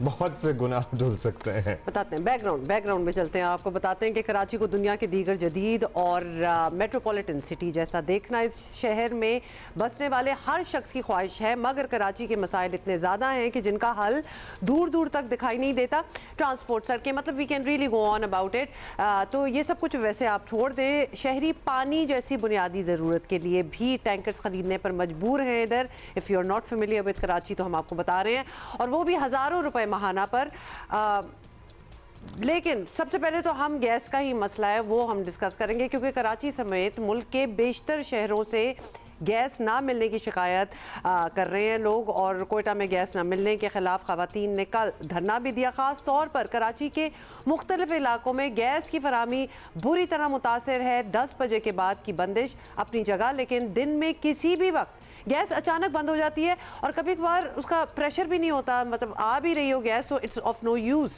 बहुत से गुनाह धुल सकते हैं। बताते हैं बैकग्राउंड में चलते हैं, आपको बताते हैं कि कराची को दुनिया के दीगर जदीद और मेट्रोपॉलिटन सिटी जैसा देखना इस शहर में बसने वाले हर शख्स की ख्वाहिश है, मगर कराची के मसाइल इतने ज़्यादा हैं कि जिनका हल दूर दूर तक दिखाई नहीं देता। ट्रांसपोर्ट, सड़कें, मतलब we can really go on about it. तो ये सब कुछ वैसे आप छोड़ दें, शहरी पानी जैसी बुनियादी ज़रूरत के लिए भी टैंकर्स ख़रीदने पर मजबूर हैं इधर। If you are not familiar with Karachi तो हम आपको बता रहे हैं, और वो भी हज़ारों रुपए महाना पर। लेकिन सबसे पहले तो हम गैस का ही मसला है वो हम डिस्कस करेंगे, क्योंकि कराची समेत मुल्क के बेशतर शहरों से गैस ना मिलने की शिकायत कर रहे हैं लोग, और कोयटा में गैस ना मिलने के खिलाफ खवातीन ने कल धरना भी दिया। ख़ास तौर पर कराची के मुख्तलिफ इलाकों में गैस की फराहमी बुरी तरह मुतासर है। 10 बजे के बाद की बंदिश अपनी जगह, लेकिन दिन में किसी भी वक्त गैस अचानक बंद हो जाती है, और कभी कभार उसका प्रेशर भी नहीं होता, मतलब आ भी रही हो गैस तो it's of no use.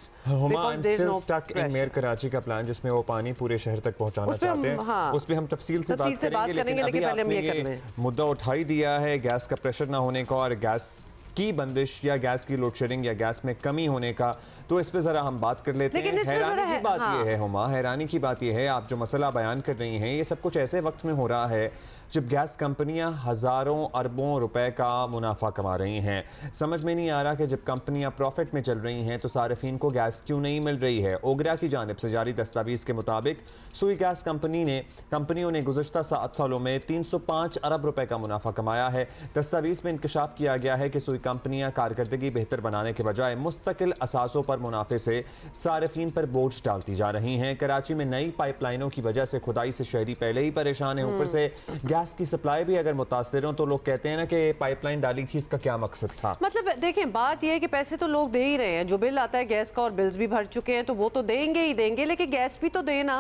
Mayor Karachi का प्लान जिसमें वो पानी पूरे शहर तक पहुंचाना चाहते हैं, हाँ, उस पर हम तफसील से बात करेंगे, लेकिन अभी आपने ये मुद्दा उठाई दिया है गैस का प्रेशर ना होने का और गैस की बंदिश या गैस की लोड शेडिंग या गैस में कमी होने का, तो इस पे जरा हम बात कर लेते हैं। हैरानी की बात ये है हुमा, हैरानी की बात ये है, आप जो मसला बयान कर रही हैं ये सब कुछ ऐसे वक्त में हो रहा है जब गैस कंपनियां हज़ारों अरबों रुपए का मुनाफा कमा रही हैं। समझ में नहीं आ रहा कि जब कंपनियां प्रॉफिट में चल रही हैं तो सार्फिन को गैस क्यों नहीं मिल रही है। ओगरा की जानिब से जारी दस्तावेज़ के मुताबिक सुई गैस कंपनियों ने गुज़श्ता 7 सालों में 305 अरब रुपए का मुनाफा कमाया है। दस्तावेज़ में इंकशाफ किया गया है कि सुई कंपनियां कारकर्दगी बेहतर बनाने के बजाय मुस्तकिल असासों पर मुनाफे से सार्फिन पर बोझ डालती जा रही हैं। कराची में नई पाइपलाइनों की वजह से खुदाई से शहरी पहले ही परेशान है, ऊपर से गैस की सप्लाई भी अगर मुतासिर हो तो लोग कहते हैं ना कि पाइपलाइन डाली थी, इसका क्या मकसद था। मतलब देखें, बात यह है कि पैसे तो लोग दे ही रहे हैं, जो बिल आता है गैस का और बिल्स भी भर चुके हैं तो वो तो देंगे ही देंगे, लेकिन गैस भी तो देना।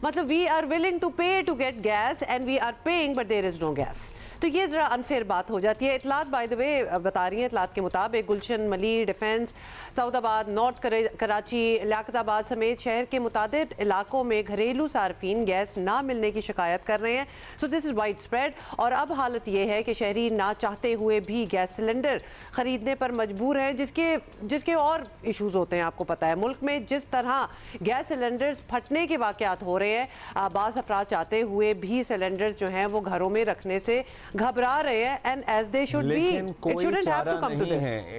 मतलब we are willing to pay to get gas and we are paying but there is no gas. तो ये जरा अनफेयर बात हो जाती है। इतलात बाय द वे बता रही हैं, इतलात के मुताबिक गुलशन, मलीर, डिफेंस, सऊदाबाद, नॉर्थ कराची, लियाकताबाद समेत शहर के मुतादिद इलाकों में घरेलू सार्फिन गैस ना मिलने की शिकायत कर रहे हैं। So this is wide spread, और अब हालत यह है कि शहरी ना चाहते हुए भी गैस सिलेंडर खरीदने पर मजबूर हैं, जिसके और इश्यूज होते हैं। आपको पता है मुल्क में जिस तरह गैस सिलेंडर्स फटने के वाकयात हो रहे हैं, बाज़ अफराद चाहते हुए भी सिलेंडर्स जो हैं वो घरों में रखने से घबरा रहे हैं, and as they should be.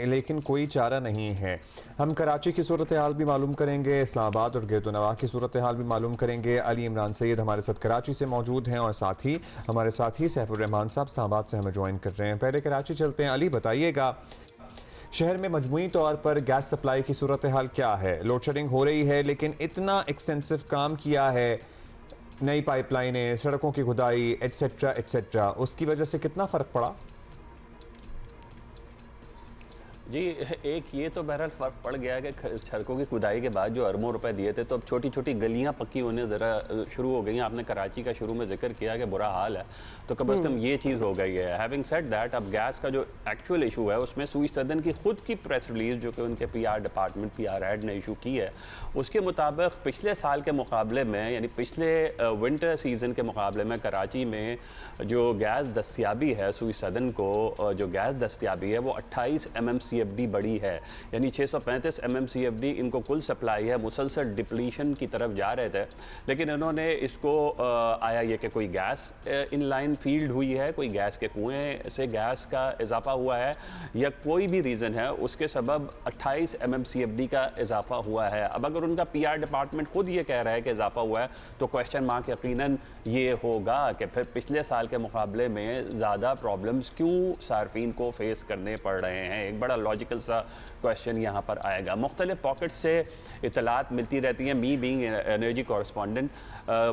लेकिन कोई चारा नहीं है। हम कराची की सूरत हाल भी मालूम करेंगे, इस्लामाबाद और गिरदोनवाह की सूरत हाल भी मालूम करेंगे। अली इमरान सैयद हमारे साथ कराची से मौजूद हैं और साथ ही हमारे साथी सैफुर रहमान साहब इस्लामाबाद से हमें ज्वाइन कर रहे हैं। पहले कराची चलते हैं। अली, बताइएगा शहर में मजमूई तौर पर गैस सप्लाई की सूरत हाल क्या है? लोड शेडिंग हो रही है, लेकिन इतना एक्सटेंसिव काम किया है, नई पाइपलाइनें, सड़कों की खुदाई एटसेट्रा एटसेट्रा, उसकी वजह से कितना फ़र्क पड़ा? जी, एक ये तो बहरहाल फ़र्क पड़ गया है कि सड़कों की खुदाई के बाद जो अरबों रुपए दिए थे तो अब छोटी छोटी गलियां पक्की होने ज़रा शुरू हो गई हैं। आपने कराची का शुरू में जिक्र किया कि बुरा हाल है, तो कम अज़ कम ये चीज़ हो गई है। हैविंग सेड दैट, अब गैस का जो एक्चुअल इशू है उसमें सूई सदन की खुद की प्रेस रिलीज़ जो कि उनके PR डिपार्टमेंट, PR हेड ने इशू की है, उसके मुताबिक पिछले साल के मुकाबले में, यानी पिछले विंटर सीज़न के मुकाबले में कराची में जो गैस दस्तियाबी है, सूई सदन को जो गैस दस्तियाबी है वो 28 MMCFD बड़ी है, यानी 635 MMCFD इनको कुल सप्लाई है। मुसलसल डिप्लीशन की तरफ जा रहे थे, लेकिन इन्होंने इसको आया ये कि कोई गैस इनलाइन फील्ड हुई है, कोई गैस के कुएं से गैस का इजाफा हुआ है, या कोई भी रीज़न है उसके सबब 28 MMCFD का इजाफा हुआ है। अब अगर उनका PR डिपार्टमेंट खुद ये कह रहा है कि इजाफा हुआ है, तो क्वेश्चन मार्क यकीनन ये होगा कि फिर पिछले साल के मुकाबले में ज़्यादा प्रॉब्लम्स क्यों सार्फिन को फेस करने पड़ रहे हैं। एक बड़ा लॉजिकल सा क्वेश्चन यहाँ पर आएगा। मुख्तलिफ पॉकेट से इतलात मिलती रहती हैं। मी बीइंग एनर्जी कॉरस्पॉन्डेंट,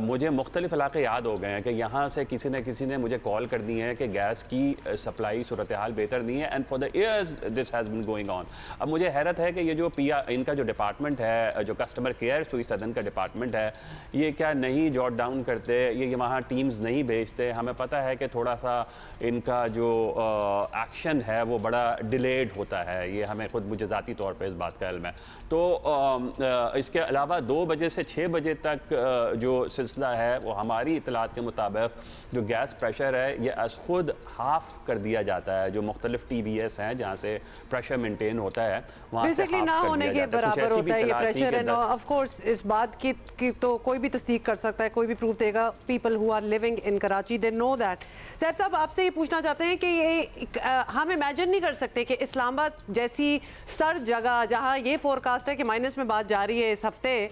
मुझे मुख्तलिफ इलाके याद हो गए हैं कि यहाँ से किसी ने मुझे कॉल कर दी है कि गैस की सप्लाई सूरत हाल बेहतर नहीं है, and for the years this has been going on. अब मुझे हैरत है कि ये जो PR इनका जो डिपार्टमेंट है, जो कस्टमर केयर सूई सदन का डिपार्टमेंट है, ये क्या नहीं जॉट डाउन करते, ये वहाँ टीम्स नहीं भेजते। हमें पता है कि थोड़ा सा इनका जो एक्शन है वो बड़ा डिलेड होता है, ये हमें खुद मुझे ज़ाती तौर पे इस बात का इल्म है। तो इसके अलावा 2 बजे से 6 बजे तक जो सिलसिला है वो हमारी इतलात के मुताबिक जो गैस प्रेशर है ये अस खुद हाफ कर दिया जाता है। जो मुख्तलिफ TBS हैं जहाँ से प्रेशर मेंटेन होता है वहाँ से हाफ ना कर होने दिया के जाता है। बराबर होता है ये प्रेशर, एंड है ऑफ कोर्स इस बात की तो कोई भी तस्दीक कर सकता है, कोई भी प्रूफ देगा। People who are living in Karachi they know that. Saif साहब, आपसे ये पूछना चाहते हैं कि ये हम इमेजिन नहीं कर सकते कि इस्लामाबाद जैसी सर जगह जहाँ ये फोरकास्ट है कि माइनस में बात जा रही है इस हफ्ते,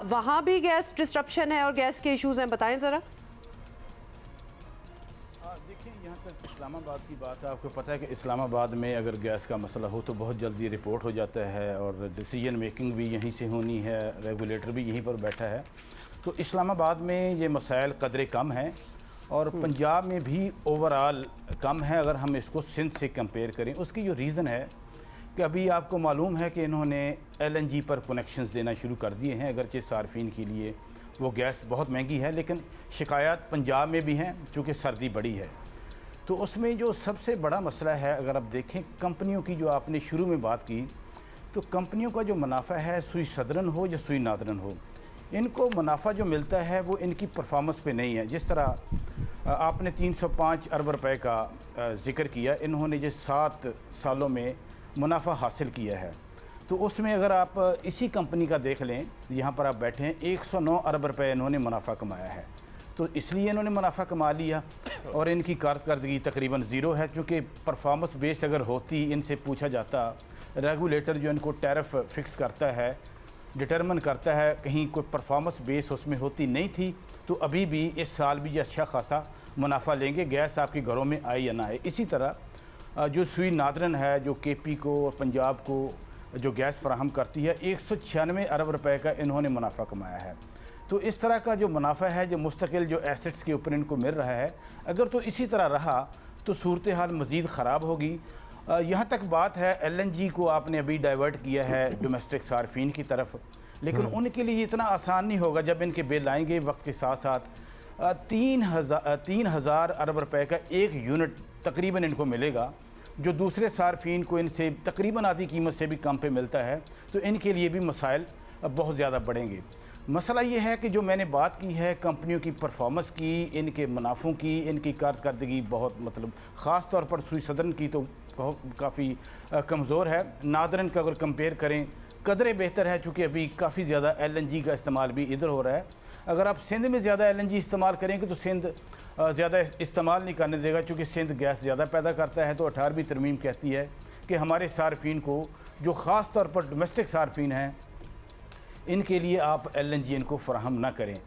वहाँ भी गैस डिस्ट्रप्शन है और गैस के इश्यूज हैं, बताएं ज़रा। देखिए, यहाँ तक इस्लामाबाद की बात है, आपको पता है कि इस्लामाबाद में अगर गैस का मसला हो तो बहुत जल्दी रिपोर्ट हो जाता है और डिसीजन मेकिंग भी यहीं से होनी है, रेगुलेटर भी यहीं पर बैठा है। तो इस्लामाबाद में ये मसाइल कदरे कम हैं और पंजाब में भी ओवरऑल कम है अगर हम इसको सिंध से कंपेयर करें। उसकी जो रीज़न है कि अभी आपको मालूम है कि इन्होंने LNG पर कनेक्शंस देना शुरू कर दिए हैं। अगरचे सार्फिन के लिए वो गैस बहुत महंगी है, लेकिन शिकायत पंजाब में भी हैं चूँकि सर्दी बड़ी है। तो उसमें जो सबसे बड़ा मसला है, अगर आप देखें कंपनियों की, जो आपने शुरू में बात की, तो कंपनियों का जो मुनाफा है, सूई सदरन हो या सूई नादरन हो, इनको मुनाफा जो मिलता है वो इनकी परफॉर्मेंस पे नहीं है। जिस तरह आपने 305 अरब रुपए का जिक्र किया, इन्होंने जो 7 सालों में मुनाफा हासिल किया है, तो उसमें अगर आप इसी कंपनी का देख लें, यहाँ पर आप बैठे हैं, 109 अरब रुपए इन्होंने मुनाफा कमाया है। तो इसलिए इन्होंने मुनाफा कमा लिया और इनकी कारकर्दगी तकरीबन ज़ीरो है, क्योंकि परफॉर्मेंस बेस्ड अगर होती, इनसे पूछा जाता, रेगुलेटर जो इनको टैरिफ फिक्स करता है, डिटरमिन करता है, कहीं कोई परफॉर्मेंस बेस उसमें होती नहीं थी, तो अभी भी इस साल भी अच्छा खासा मुनाफा लेंगे, गैस आपके घरों में आए या ना आए। इसी तरह जो सूई नादरन है, जो KP को और पंजाब को जो गैस फराहम करती है, 196 अरब रुपए का इन्होंने मुनाफा कमाया है। तो इस तरह का जो मुनाफा है, जो मुस्तकिल जो एसेट्स के ऊपर इनको मिल रहा है, अगर तो इसी तरह रहा तो सूरत हाल मज़ीद ख़राब होगी। यहाँ तक बात है LNG को आपने अभी डाइवर्ट किया है डोमेस्टिक सार्फिन की तरफ, लेकिन उनके लिए इतना आसान नहीं होगा। जब इनके बिल आएंगे वक्त के साथ साथ 3,000 अरब रुपए का एक यूनिट तकरीबन इनको मिलेगा, जो दूसरे सार्फिन को इनसे तकरीबन आधी कीमत से भी कम पे मिलता है। तो इनके लिए भी मसाइल बहुत ज़्यादा बढ़ेंगे। मसला ये है कि जो मैंने बात की है कंपनियों की परफॉर्मेंस की, इनके मुनाफों की, इनकी कारकर्दगी बहुत मतलब ख़ास तौर पर सूई सदरन की तो काफ़ी कमज़ोर है। नादरन का अगर कंपेयर करें कदरे बेहतर है, चूँकि अभी काफ़ी ज़्यादा LNG का इस्तेमाल भी इधर हो रहा है। अगर आप सिंध में ज़्यादा LNG इस्तेमाल करेंगे तो सिंध ज़्यादा इस्तेमाल नहीं करने देगा, चूँकि सिंध गैस ज़्यादा पैदा करता है। तो 18वीं तरमीम कहती है कि हमारे सार्फिन को, जो ख़ास तौर पर डोमेस्टिक सार्फिन हैं, इनके लिए आप LNG इनको फराहम ना करें।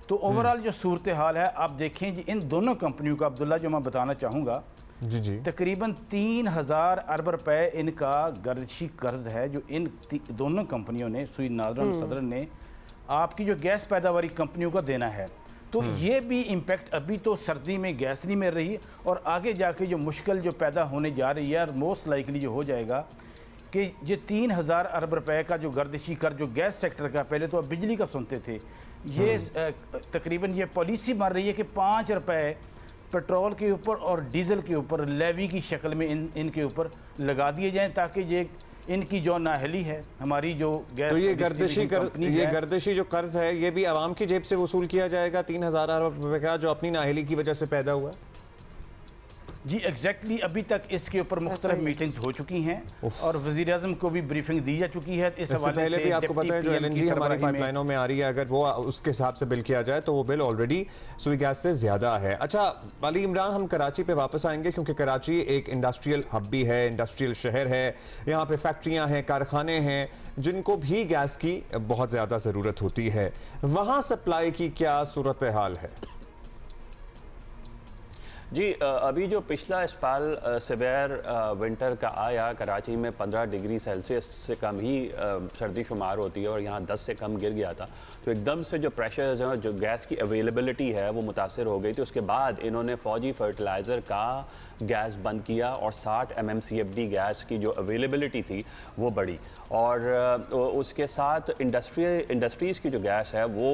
तो ओवरऑल जो सूरत हाल है आप देखें जी, इन दोनों कंपनियों का, अब्दुल्ला, जो मैं बताना चाहूँगा, जी तकरीबन 3,000 अरब रुपए इनका गर्दिशी कर्ज है, जो इन दोनों कंपनियों ने, सूई नादरन सदरन ने, आपकी जो गैस पैदावारी कंपनियों को देना है। तो ये भी इम्पैक्ट, अभी तो सर्दी में गैस नहीं मिल रही और आगे जाके जो मुश्किल जो पैदा होने जा रही है, और मोस्ट लाइकली जो हो जाएगा कि ये 3000 अरब रुपए का जो गर्दिशी कर जो गैस सेक्टर का, पहले तो आप बिजली का सुनते थे, ये तकरीबन ये पॉलिसी बन रही है कि 5 रुपए पेट्रोल के ऊपर और डीजल के ऊपर लेवी की शक्ल में इनके ऊपर लगा दिए जाएं, ताकि ये इनकी जो नाअहली है हमारी जो गैस, तो ये गर्दिशी जो कर्ज है ये भी आवाम की जेब से वसूल किया जाएगा 3000 अरब रुपए का, जो अपनी नाअहली की वजह से पैदा हुआ है। जी एग्जैक्टली अभी तक इसके ऊपर मुख्तलिफ मीटिंग्स हो चुकी हैं और वज़ीर आज़म को भी ब्रीफिंग दी जा चुकी है। इस हवाले पहले भी आपको पता है जो LNG हमारी पाइपलाइनों में आ रही है, अगर वो उसके हिसाब से बिल किया जाए तो वो बिल ऑलरेडी सुई गैस से ज़्यादा है। अच्छा अली इमरान, हम कराची पे वापस आएंगे क्योंकि कराची एक इंडस्ट्रियल हब भी है, इंडस्ट्रियल शहर है, यहाँ पे फैक्ट्रियाँ हैं, कारखाने हैं जिनको भी गैस की बहुत ज़्यादा ज़रूरत होती है। वहाँ सप्लाई की क्या सूरत हाल है? जी अभी जो पिछला स्पाल सिवियर विंटर का आया, कराची में 15 डिग्री सेल्सियस से कम ही सर्दी शुमार होती है और यहाँ 10 से कम गिर गया था, तो एकदम से जो प्रेशर है, जो गैस की अवेलेबिलिटी है वो मुतासर हो गई थी। उसके बाद इन्होंने फौजी फर्टिलाइज़र का गैस बंद किया और 60 MMCFD गैस की जो अवेलेबिलिटी थी वो बढ़ी, और उसके साथ इंडस्ट्रीज़ की जो गैस है वो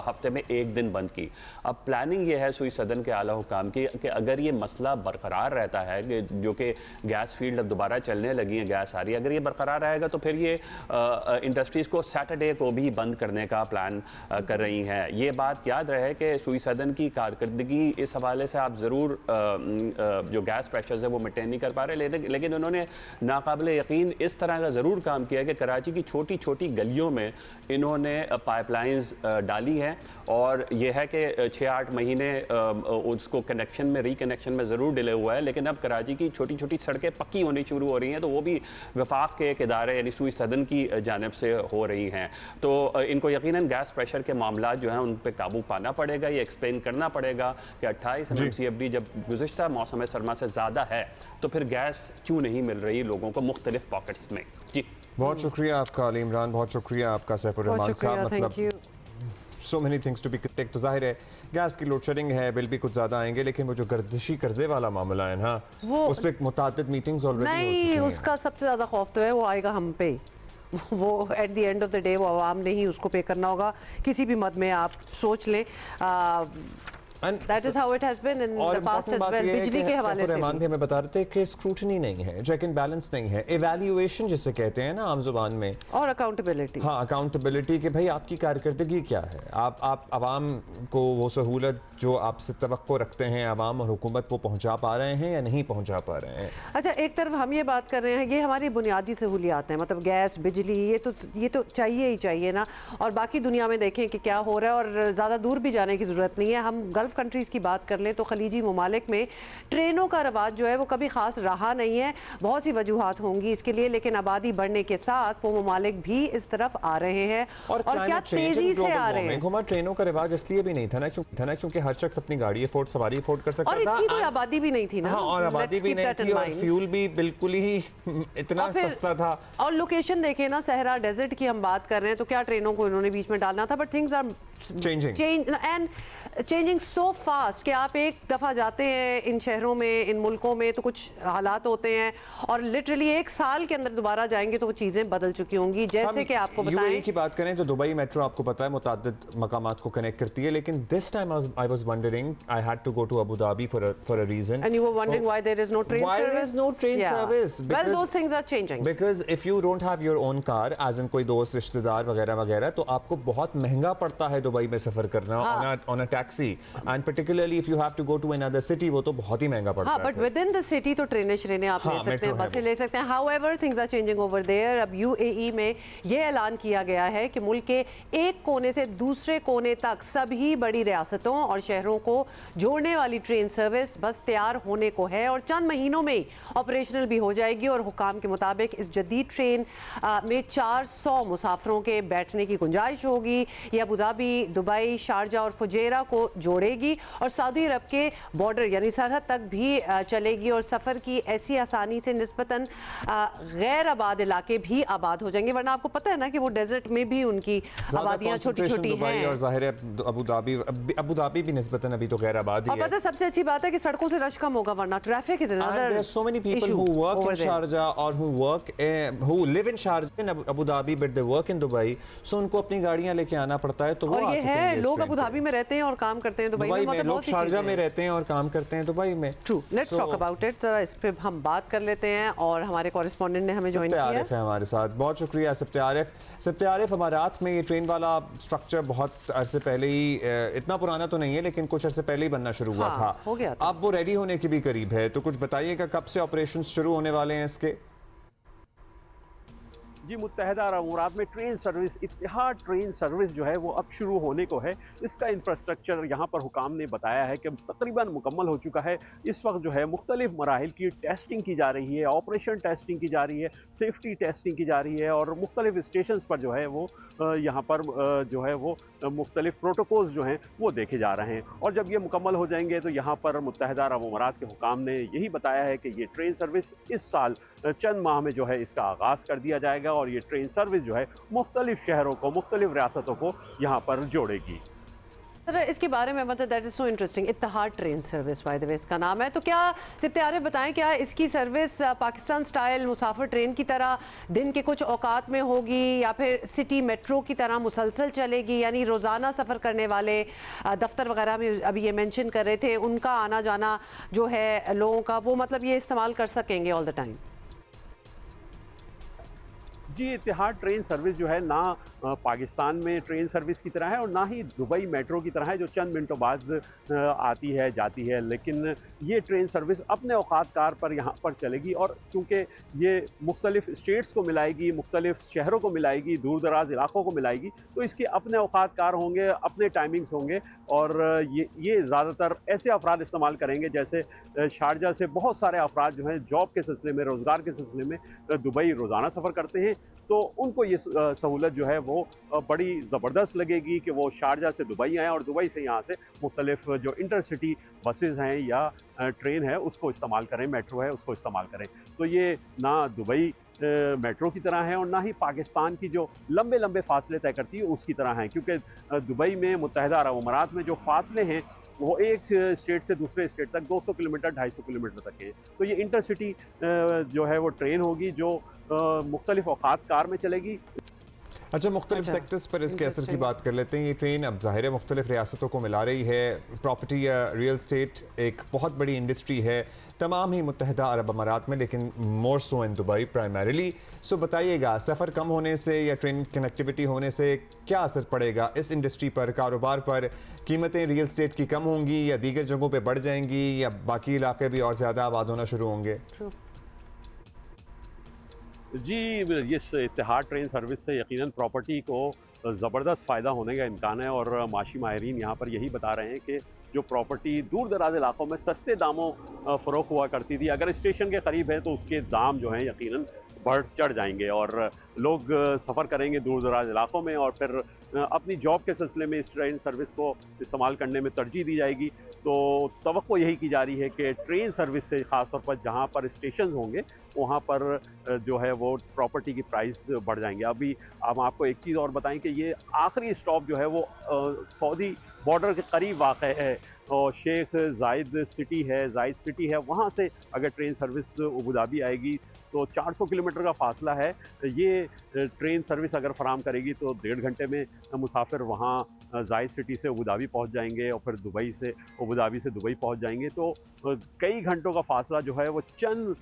हफ्ते में 1 दिन बंद की। अब प्लानिंग ये है सुई सदन के आला हुकाम की कि अगर ये मसला बरकरार रहता है कि जो कि गैस फील्ड अब दोबारा चलने लगी है, गैस आ रही है, अगर ये बरकरार रहेगा तो फिर ये इंडस्ट्रीज़ को सैटरडे को भी बंद करने का प्लान कर रही हैं। ये बात याद रहे कि सुई सदन की कारकर्दगी इस हवाले से आप ज़रूर जो गैस प्रेशर्स है वो मेंटेन नहीं कर पा रहे, लेकिन उन्होंने नाकाबिल यकीन इस तरह का ज़रूर काम किया कि कराची की छोटी छोटी गलियों में इन्होंने पाइपलाइंस डाली हैं, और यह है कि 6-8 महीने उसको कनेक्शन में रिकनेक्शन में ज़रूर डिले हुआ है, लेकिन अब कराची की छोटी छोटी सड़कें पक्की होनी शुरू हो रही हैं, तो वो भी वफाक के एक इदारे यानी सुई सदन की जानिब से हो रही हैं। तो इनको यकीनन गैस प्रेशर के मामला जो हैं उन पर काबू पाना पड़ेगा। ये एक्सप्लेन करना पड़ेगा कि 28 MMCFD जब गुज़िश्ता मौसम सरमा से ज़्यादा है तो फिर गैस क्यों नहीं मिल रही लोगों को मुख्तलिफ पॉकेट्स में। जी बहुत शुक्रिया आपका अली इमरान, बहुत शुक्रिया आपका सैफुर रहमान साहब। मतलब so many things to be take. तो जाहिर है गैस की लोड शेडिंग है, बिल भी कुछ ज़्यादा आएंगे, लेकिन वो जो गर्दिशी कर्जे वाला मामला है ना, उस पर मुतादिद मीटिंग्स ऑलरेडी हो चुकी हैं। उसका सबसे ज़्यादा खौफ तो है वो आएगा हम पे, वो at the end of the day वो आवाम ने ही उसको पे करना होगा, किसी भी मद में आप सोच लें। That is how it has been in the past as well। बिजली के हवाले से रहमान भी हमें बता रहे थे कि स्क्रूटनी नहीं है, चेक एंड बैलेंस नहीं है, इवैल्यूएशन जिसे कहते हैं ना आम जुबान में, और अकाउंटेबिलिटी। हाँ अकाउंटेबिलिटी कि भाई आपकी कारकर्दगी क्या है, आप आवाम को वो सहूलत जो आपसे तवक्को रखते हैं आवाम और हुकूमत वो पहुँचा पा रहे हैं या नहीं पहुँचा पा रहे हैं। अच्छा एक तरफ हम ये बात कर रहे हैं, ये हमारी बुनियादी सहूलियात हैं, मतलब गैस बिजली ये तो चाहिए ही चाहिए ना, और बाकी दुनिया में देखें कि क्या हो रहा है, और ज़्यादा दूर भी जाने की ज़रूरत नहीं है। हम गल्फ़ कंट्रीज़ की बात कर लें तो खलीजी ममालिक में ट्रेनों का रवाज जो है वो कभी ख़ास रहा नहीं है, बहुत सी वजूहात होंगी इसके लिए, लेकिन आबादी बढ़ने के साथ वो ममालिक भी इस तरफ आ रहे हैं और क्या तेज़ी से आ रहे हैं। ट्रेनों का रिवाज इसलिए भी नहीं था ना क्योंकि हर शख्स अपनी गाड़ी सवारी अफोर्ड कर सकता था, और इतनी कोई आबादी भी नहीं थी ना, और आबादी भी नहीं थी, और फ्यूल भी बिल्कुल ही इतना सस्ता था। और लोकेशन देखें ना, सहरा डेजर्ट की हम बात कर रहे हैं, तो क्या ट्रेनों को इन्होंने बीच में डालना था, but things are changing so fast कि आप एक दफ़ा जाते हैं इन शहरों में, इन मुल्कों में, तो कुछ हालात होते हैं, और लिटरली 1 साल के अंदर दोबारा जाएंगे तो वो चीज़ें बदल चुकी होंगी। जैसे कि आपको बताएं की बात करें तो दुबई मेट्रो आपको पता है मुताद्दिद मकामात को कनेक्ट करती है, लेकिन this time I was wondering I had to go to Abu Dhabi for a reason, and you were wondering why there is no train service. Why there is no train service? Well, those things are changing. Because if you don't have your own car, as in कोई दोस्त रिश्तेदार वगैरह वगैरह, तो आपको बहुत महंगा पड़ता है दुबई में सफर करना on a taxi, and particularly if you have to go to another city, वो तो बहुत ही महंगा पड़ता है। But with in the city तो ट्रेनें आप ले सकते हैं, बसें ले सकते हैं। However things are changing over there. अब UAE में ये ऐलान किया गया है कि मुल्क के एक कोने से दूसरे कोने तक सभी बड़ी रियासतों और शहरों को जोड़ने वाली ट्रेन सर्विस बस तैयार होने को है और चंद महीनों में ऑपरेशनल भी हो जाएगी। और हुकाम के मुताबिक इस जदीद ट्रेन में 400 मुसाफिरों के बैठने की गुंजाइश होगी। ये अबू धाबी, दुबई, शारजा और फुजैरा को जोड़ेगी। चलेगी और सऊदी अरब के बॉर्डर यानी सरहद तक भी चलेगी और सफ़र की ऐसी आसानी से निस्बतन गैर आबाद इलाके भी आबाद हो जाएंगे, वरना आपको पता है ना कि वो डेजर्ट में भी उनकी आबादियाँ छोटी छोटी हैं। और ज़ाहिर है अबू धाबी भी निस्बतन अभी तो गैर आबाद ही है। और पता है सबसे अच्छी बात है कि सड़कों से रश कम होगा, वरना traffic is another so many people who work in Sharjah or who live in Sharjah in Abu Dhabi but they work in Dubai, so उनको अपनी गाड़ियां लेके आना पड़ता है, तो वो और ये है लोग अबू धाबी में रहते हैं और काम करते हैं दुबई में, लोग शारजा में रहते हैं और काम करते हैं दुबई में। True, let's talk about it. जरा इस पे हम बात कर लेते हैं और हमारे कॉरेस्पॉन्डेंट ने हमें ज्वाइन किया है हमारे साथ। बहुत शुक्रिया सब्ते आरिफ। अमारात में ये ट्रेन वाला स्ट्रक्चर बहुत अरसे पहले ही, इतना पुराना तो नहीं है लेकिन कुछ अरसे पहले ही बनना शुरू हुआ था, हो गया था। अब वो रेडी होने के भी करीब है, तो कुछ बताइएगा कब से ऑपरेशन शुरू होने वाले हैं इसके? जी, मुत्तहदा अरब अमीरात में ट्रेन सर्विस, इत्तिहाद ट्रेन सर्विस जो है वो अब शुरू होने को है। इसका इंफ्रास्ट्रक्चर यहाँ पर हुकाम ने बताया है कि तकरीबन मुकम्मल हो चुका है। इस वक्त जो है मुख्तलिफ मराहिल की टेस्टिंग की जा रही है, ऑपरेशन टेस्टिंग की जा रही है, सेफ्टी टेस्टिंग की जा रही है और मुख्तलिफ स्टेशन पर जो है वो यहाँ पर जो है वो मुख्तलिफ प्रोटोकॉल्स जो हैं वो देखे जा रहे हैं। और जब ये मुकम्मल हो जाएंगे तो यहाँ पर मुत्तहदा अरब अमीरात के हुकाम ने यही बताया है कि ये ट्रेन सर्विस इस साल चंद माह में जो है इसका आगाज़ कर दिया जाएगा और ये ट्रेन सर्विस जो है मुख्तलिफ शहरों को, मुख्तलिफ रियासतों को यहाँ पर जोड़ेगी। सर इसके बारे में मतलब that is so interesting, Etihad train service by the way इसका नाम है। तो क्या सिप्ते आरिफ बताएं, क्या इसकी सर्विस पाकिस्तान स्टाइल मुसाफिर ट्रेन की तरह दिन के कुछ औकात में होगी या फिर सिटी मेट्रो की तरह मुसलसल चलेगी, यानी रोज़ाना सफ़र करने वाले दफ्तर वगैरह में अभी ये मेंशन कर रहे थे उनका आना जाना जो है लोगों का, वो मतलब ये इस्तेमाल कर सकेंगे ऑल द टाइम? जी, इत्तिहाद ट्रेन सर्विस जो है ना पाकिस्तान में ट्रेन सर्विस की तरह है और ना ही दुबई मेट्रो की तरह है जो चंद मिनटों बाद आती है जाती है, लेकिन ये ट्रेन सर्विस अपने औकात कार पर यहाँ पर चलेगी और क्योंकि ये मुख्तलिफ स्टेट्स को मिलाएगी, मुख्तलिफ शहरों को मिलाएगी, दूर दराज इलाकों को मिलाएगी, तो इसके अपने औकात कार होंगे, अपने टाइमिंग्स होंगे और ये ज़्यादातर ऐसे अफराद इस्तेमाल करेंगे जैसे शारजा से बहुत सारे अफराद जो हैं जॉब के सिलसिले में, रोज़गार के सिलसिले में दुबई रोज़ाना सफ़र करते हैं, तो उनको ये सहूलत जो है वो बड़ी ज़बरदस्त लगेगी कि वो शारजा से दुबई आएँ और दुबई से यहाँ से मुख्तलिफ जो इंटरसिटी बसेज़ हैं या ट्रेन है उसको इस्तेमाल करें, मेट्रो है उसको इस्तेमाल करें। तो ये ना दुबई मेट्रो की तरह है और ना ही पाकिस्तान की जो लंबे लंबे फासले तय करती है उसकी तरह है, क्योंकि दुबई में मुत्तहदा अरब अमीरात में जो फासले हैं वो एक स्टेट से दूसरे स्टेट तक 200 किलोमीटर 250 किलोमीटर तक है। तो ये इंटरसिटी जो है वो ट्रेन होगी जो मुख्तलिफ औकात कार में चलेगी। अच्छा, मुख्तलिफ सेक्टर्स पर इसके असर की बात कर लेते हैं। ये ट्रेन अब ज़ाहिर है मुख्तलिफ रियासतों को मिला रही है। प्रॉपर्टी या रियल स्टेट एक बहुत बड़ी इंडस्ट्री है तमाम ही मुत्तहदा अरब अमारात में, लेकिन मोर सो इन दुबई प्राइमरीली। सो बताइएगा, सफ़र कम होने से या ट्रेन कनेक्टिविटी होने से क्या असर पड़ेगा इस इंडस्ट्री पर, कारोबार पर? कीमतें रियल स्टेट की कम होंगी या दीगर जगहों पर बढ़ जाएंगी या बाकी इलाके भी और ज़्यादा आबाद होना शुरू होंगे? जी, इस इत्तिहाद ट्रेन सर्विस से यकीनन प्रॉपर्टी को ज़बरदस्त फ़ायदा होने का इम्कान है और माशी माहिरीन यहाँ पर यही बता रहे हैं कि जो प्रॉपर्टी दूर दराज इलाकों में सस्ते दामों फ़रोख्त हुआ करती थी, अगर स्टेशन के करीब है तो उसके दाम जो हैं यकीनन बढ़ चढ़ जाएंगे और लोग सफ़र करेंगे दूर दराज इलाकों में और फिर अपनी जॉब के सिलसिले में इस ट्रेन सर्विस को इस्तेमाल करने में तरजीह दी जाएगी। तो तवक्को यही की जा रही है कि ट्रेन सर्विस से ख़ास तौर पर जहाँ पर स्टेशन होंगे वहाँ पर जो है वो प्रॉपर्टी की प्राइस बढ़ जाएंगे। अभी हम आपको एक चीज़ और बताएं कि ये आखिरी स्टॉप जो है वो सऊदी बॉर्डर के करीब वाक़ है और शेख जायद सिटी है, वहाँ से अगर ट्रेन सर्विस अबू धाबी आएगी तो 400 किलोमीटर का फासला है। ये ट्रेन सर्विस अगर फराम करेगी तो 1.5 घंटे में मुसाफिर वहाँ जायद सिटी से अबू धाबी पहुँच जाएंगे और फिर अबू धाबी से दुबई पहुँच जाएंगे। तो कई घंटों का फासला जो है वो चंद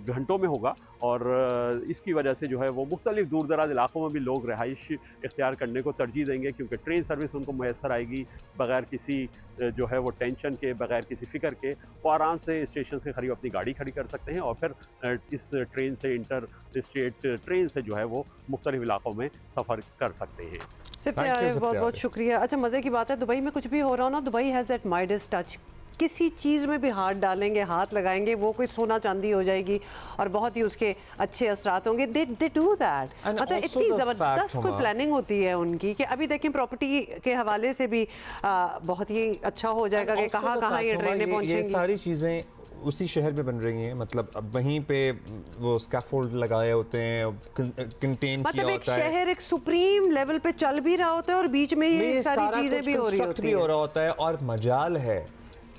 घंटों में होगा और इसकी वजह से जो है वो मुख्तलिफ दूर दराज इलाकों में भी लोग रहाइश इख्तियार करने को तरजीह देंगे, क्योंकि ट्रेन सर्विस उनको मैसर आएगी बग़ैर किसी जो है वो टेंशन के, बग़ैर किसी फ़िक्र के। वो आराम से स्टेशन से करीब अपनी गाड़ी खड़ी कर सकते हैं और फिर इस ट्रेन से, इंटर स्टेट ट्रेन से जो है वो मुख्तलिफ इलाकों में सफ़र कर सकते हैं। बहुत बहुत शुक्रिया। अच्छा, मज़े की बात है, दुबई में कुछ भी हो रहा हो ना, Dubai has that Midas touch किसी चीज़ में भी हाथ डालेंगे, हाथ लगाएंगे, वो कोई सोना चांदी हो जाएगी और बहुत ही उसके अच्छे असरात होंगे। They do that. मतलब इतनी ज़बरदस्त कोई प्लानिंग होती है उनकी कि अभी देखें प्रॉपर्टी के हवाले से भी बहुत ही अच्छा हो जाएगा कि कहाँ कहाँ ये ट्रेनें पहुँचेंगी। ये सारी चीज़ें उसी शहर में बन रही हैं, मतलब अब वहीं पे वो स्कैफोल्ड लगाए होते हैं, कंटेन किया होता है, शहर एक सुप्रीम लेवल पे चल भी रहा होता है और बीच में ये सारी चीजें भी हो रही होती हैं। हो रहा होता है और मजाल है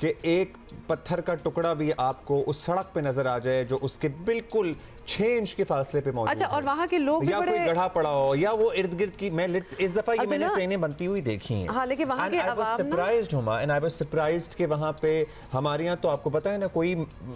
कि एक पत्थर का टुकड़ा भी आपको उस सड़क पे नजर आ जाए जो उसके बिल्कुल 6 इंच के फासले पे मौजूद अच्छा, और वहाँ के लोग या कोई गड्ढा पड़ा हो या वो इर्द गिर्द की, मैं इस दफा ये मैंने ट्रेनें बनती हुई देखी हैं। हाँ, लेकिन वहाँ के अवाम सरप्राइज्ड हुआ एंड आई वाज सरप्राइज्ड कि वहाँ पे हमारे यहाँ तो आपको पता है ना, कोई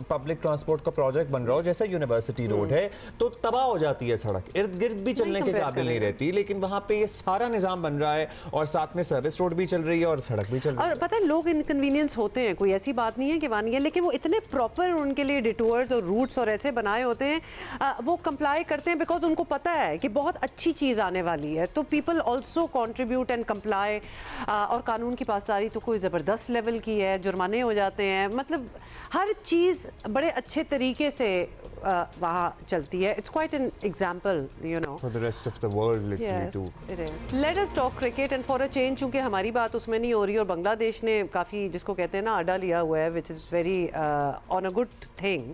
पब्लिक ट्रांसपोर्ट का प्रोजेक्ट बन रहा हो जैसा यूनिवर्सिटी रोड है तो तबाह हो जाती है सड़क, इर्द गिर्द भी चलने के काबिल नहीं रहती, लेकिन वहाँ पे ये सारा निजाम बन रहा है और साथ में सर्विस रोड भी चल रही है और सड़क भी चल रही है। और पता है लोग इनकन्वीनियंस होते हैं, कोई ऐसी बात नहीं है कि वानी है, लेकिन वो इतने प्रॉपर उनके लिए डिटूअर्स और रूट्स और ऐसे बनाए होते हैं, वो कंप्लाई करते हैं बिकॉज उनको पता है कि बहुत अच्छी चीज़ आने वाली है। तो people also contribute and comply. और कानून की पासदारी तो कोई ज़बरदस्त लेवल की है, जुर्माने हो जाते हैं, मतलब हर चीज़ बड़े अच्छे तरीके से वहाँ चलती है। It's quite an example you know for the rest of the world literally too. Let us talk cricket and for a change, चूंकि हमारी बात उसमें नहीं हो रही और बांग्लादेश ने काफ़ी जिसको कहते हैं ना अड्डा लिया हुआ है, which is very on a good thing.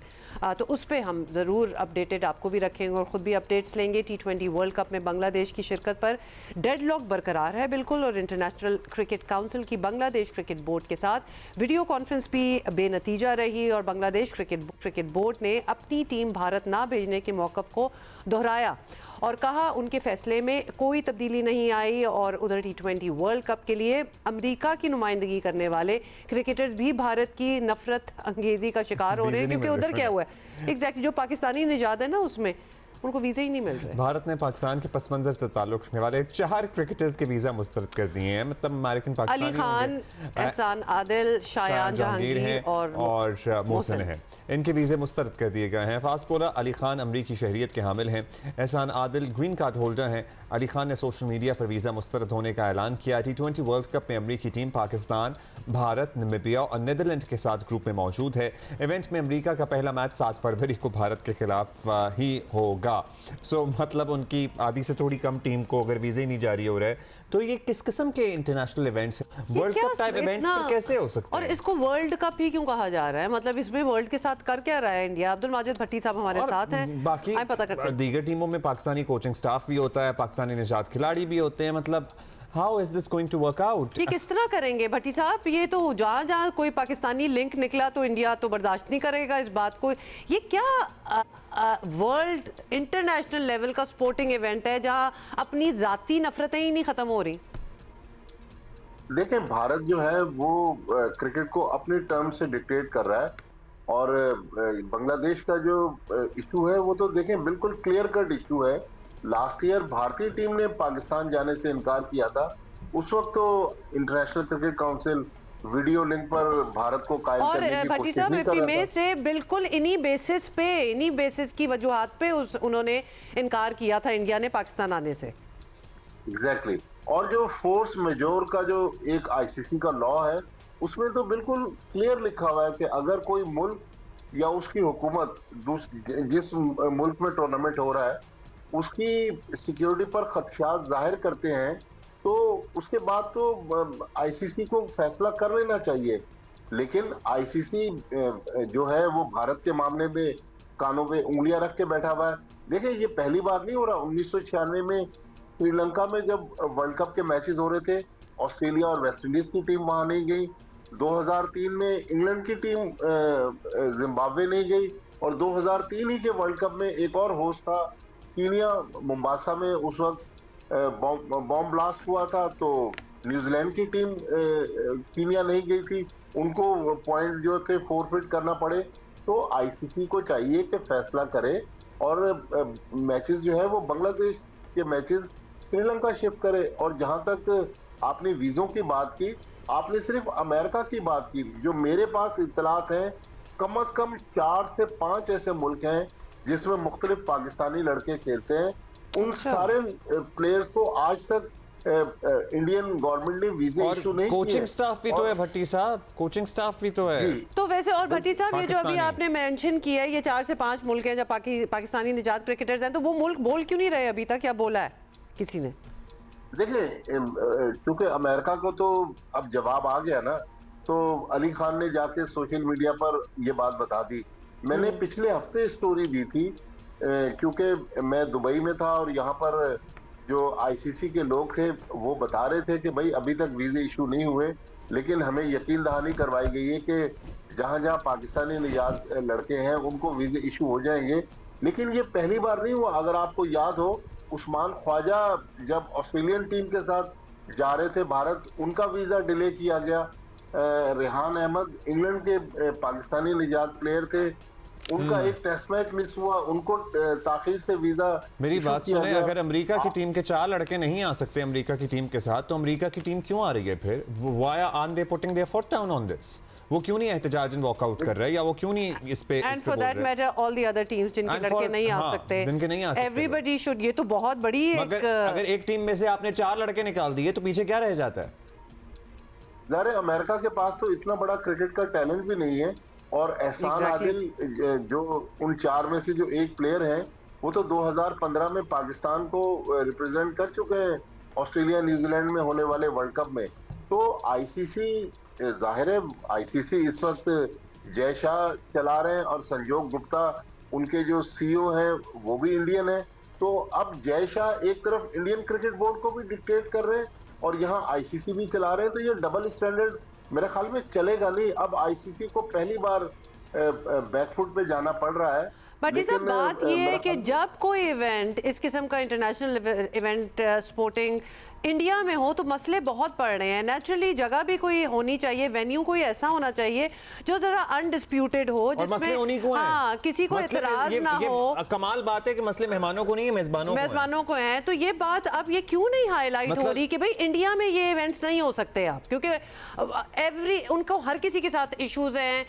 तो उस पर हम ज़रूर अपडेटेड आपको भी रखेंगे और ख़ुद भी अपडेट्स लेंगे। T20 वर्ल्ड कप में बांग्लादेश की शिरकत पर डेडलॉक बरकरार है बिल्कुल, और इंटरनेशनल क्रिकेट काउंसिल की बांग्लादेश क्रिकेट बोर्ड के साथ वीडियो कॉन्फ्रेंस भी बेनतीजा रही और बांग्लादेश क्रिकेट बोर्ड ने अपनी टीम भारत ना भेजने के मौक़िफ़ को दोहराया और कहा उनके फैसले में कोई तब्दीली नहीं आई। और उधर T20 वर्ल्ड कप के लिए अमेरिका की नुमाइंदगी करने वाले क्रिकेटर्स भी भारत की नफरत अंगेजी का शिकार हो रहे हैं, क्योंकि उधर क्या हुआ है एग्जैक्टली जो पाकिस्तानी निजात है ना उसमें उनको वीज़े ही नहीं मिल रहे। भारत ने पाकिस्तान के पस मंजर से ताल्लुक रखने वाले 4 क्रिकेटर्स के वीज़ा मुस्तरद कर दिए हैं, मतलब अमेरिकन पाकिस्तानी अली खान, एहसान आदिल, शायान जहांगीर हैं और मोहसिन हैं, इनके वीज़े मुस्तरद कर दिए गए हैं। फास्ट बॉलर अली खान अमरीकी शहरियत के हामिल हैं, एहसान आदिल ग्रीन कार्ड होल्डर हैं। अली खान ने सोशल मीडिया पर वीज़ा मुस्तरद होने का ऐलान किया। T20 वर्ल्ड कप में अमरीकी टीम पाकिस्तान, भारत, नामीबिया और नीदरलैंड के साथ ग्रुप में मौजूद है। इवेंट में अमरीका का पहला मैच 7 फरवरी को भारत के खिलाफ ही होगा। सो मतलब उनकी आधी से थोड़ी कम टीम को अगर वीज़े ही नहीं जारी हो रहा है तो ये किस किस्म के इंटरनेशनल इवेंट्स हैं? वर्ल्ड कप टाइप इवेंट्स पर कैसे हो सकते हैं? और इसको वर्ल्ड कप ही क्यों कहा जा रहा है? मतलब इसमें वर्ल्ड के साथ कर क्या रहा है इंडिया? अब्दुल माजिद भट्टी साहब हमारे साथ हैं, बाकी पता करते हैं। दीगर टीमों में पाकिस्तानी कोचिंग स्टाफ भी होता है, पाकिस्तानी निजात खिलाड़ी भी होते हैं, मतलब how is this going to work out? ये किस तरह करेंगे भट्टी साहब? ये तो जहाँ जहाँ कोई पाकिस्तानी लिंक निकला तो इंडिया तो बर्दाश्त नहीं करेगा इस बात को। ये क्या वर्ल्ड इंटरनेशनल लेवल का स्पोर्टिंग इवेंट है जहाँ अपनी जाती नफरतें ही नहीं खत्म हो रही? देखें, भारत जो है वो क्रिकेट को अपने टर्म से डिक्टेट कर रहा है और बांग्लादेश का जो इशू है वो तो देखें बिल्कुल क्लियर कट इशू है। लास्ट ईयर भारतीय टीम ने पाकिस्तान जाने से इनकार किया था, उस वक्त तो international cricket council video link पर भारत को कायल करने की कोशिश नहीं कर रहा था। से बिल्कुल इन्हीं बेसिस की वजूहात पे उन्होंने इनकार किया था इंडिया ने पाकिस्तान आने से। एग्जैक्टली। और जो फोर्स मेजोर का जो एक आईसीसी का लॉ है उसमें तो बिल्कुल क्लियर लिखा हुआ है कि अगर कोई मुल्क या उसकी हुकूमत जिस मुल्क में टूर्नामेंट हो रहा है उसकी सिक्योरिटी पर खदशात जाहिर करते हैं तो उसके बाद तो आईसीसी को फैसला कर लेना चाहिए। लेकिन आईसीसी जो है वो भारत के मामले में कानों पे उंगलियां रख के बैठा हुआ है। देखिए, ये पहली बार नहीं हो रहा। 1996 में श्रीलंका में जब वर्ल्ड कप के मैचेस हो रहे थे, ऑस्ट्रेलिया और वेस्ट इंडीज की टीम वहां नहीं गई। 2003 में इंग्लैंड की टीम जिम्बाब्वे नहीं गई और 2003 ही के वर्ल्ड कप में एक और होस्ट था कीनिया, मुंबासा में उस वक्त बॉम्ब ब्लास्ट हुआ था तो न्यूजीलैंड की टीम कीनिया नहीं गई थी, उनको पॉइंट जो थे फोरफिट करना पड़े। तो आईसीसी को चाहिए कि फैसला करे और मैचेस जो है वो बांग्लादेश के मैचेस श्रीलंका शिफ्ट करे। और जहां तक आपने वीज़ों की बात की, आपने सिर्फ अमेरिका की बात की। जो मेरे पास इत्तलात हैं कम से कम 4 से 5 ऐसे मुल्क हैं जिसमें मुख्तलिफ पाकिस्तानी लड़के खेलते हैं। उन सारे प्लेयर्स को आज तक इंडियन गवर्नमेंट ने वीजे इशू नहीं किए। कोचिंग स्टाफ भी तो है भट्टी साहब, कोचिंग स्टाफ भी तो है। तो वैसे और भट्टी साहब ये जो अभी आपने मेंशन किया है, ये 4 से 5 मुल्क हैं जब पाकिस्तानी निजात क्रिकेटर्स हैं, तो वो मुल्क बोल क्यों नहीं रहे अभी तक? क्या बोला है किसी ने? देखिए, क्योंकि अमेरिका को तो अब जवाब आ गया ना, तो अली खान ने जाके सोशल मीडिया पर ये बात बता दी। मैंने पिछले हफ्ते स्टोरी दी थी, क्योंकि मैं दुबई में था और यहाँ पर जो आईसीसी के लोग थे वो बता रहे थे कि भाई अभी तक वीजे इशू नहीं हुए, लेकिन हमें यकीन दहानी करवाई गई है कि जहाँ जहाँ पाकिस्तानी निजात लड़के हैं उनको वीजे इशू हो जाएंगे। लेकिन ये पहली बार नहीं हुआ। अगर आपको याद हो, उस्मान ख्वाजा जब ऑस्ट्रेलियन टीम के साथ जा रहे थे भारत, उनका वीजा डिले किया गया। रेहान अहमद इंग्लैंड के पाकिस्तानी निजात प्लेयर थे, उनका एक टेस्ट मैच मिस हुआ, उनको ताखीर से वीजा। मेरी बात सुने, अगर अमेरिका की टीम के 4 लड़के नहीं आ सकते अमेरिका की टीम के साथ, तो अमेरिका की टीम क्यों आ रही है फिर? Why are they putting their foot down on this? वो क्यों नहीं एहतजाजन वॉकआउट कर रहे हैं, या वो क्यों नहीं इस पे and for that matter all the other teams जिनके लड़के नहीं आ सकते, एवरीबॉडी शुड, ये तो बहुत बड़ी अगर एक टीम में से आपने 4 लड़के निकाल दिए तो पीछे क्या रह जाता है? ज़ाहिर है अमेरिका के पास तो इतना बड़ा क्रिकेट का टैलेंट भी नहीं है, और एहसान आदिल जो उन 4 में से जो एक प्लेयर है, वो तो 2015 में पाकिस्तान को रिप्रेजेंट कर चुके हैं ऑस्ट्रेलिया न्यूजीलैंड में होने वाले वर्ल्ड कप में। तो आईसीसी, जाहिर है आईसीसी इस वक्त जय शाह चला रहे हैं और संजोग गुप्ता उनके जो सीईओ हैं वो भी इंडियन है। तो अब जय शाह एक तरफ इंडियन क्रिकेट बोर्ड को भी डिक्टेट कर रहे हैं और यहाँ आईसीसी भी चला रहे हैं, तो ये डबल स्टैंडर्ड मेरे ख्याल में चलेगा नहीं। अब आईसीसी को पहली बार बैकफुट पे जाना पड़ रहा है। बट इस बात ये है कि जब कोई इवेंट इस किस्म का इंटरनेशनल इवेंट स्पोर्टिंग इंडिया में हो तो मसले बहुत पड़ रहे हैं। नेचुरली जगह भी कोई होनी चाहिए, वेन्यू कोई ऐसा होना चाहिए जो जरा अनडिस्प्यूटेड हो, जिसमें हाँ किसी को एतराज ना हो। कमाल बात है कि मसले मेहमानों को नहीं है, मेजबानों को हैं। तो ये बात अब ये क्यों नहीं हाईलाइट हो रही कि भाई इंडिया में ये इवेंट्स नहीं हो सकते आप, क्योंकि उनको हर किसी के साथ इश्यूज हैं,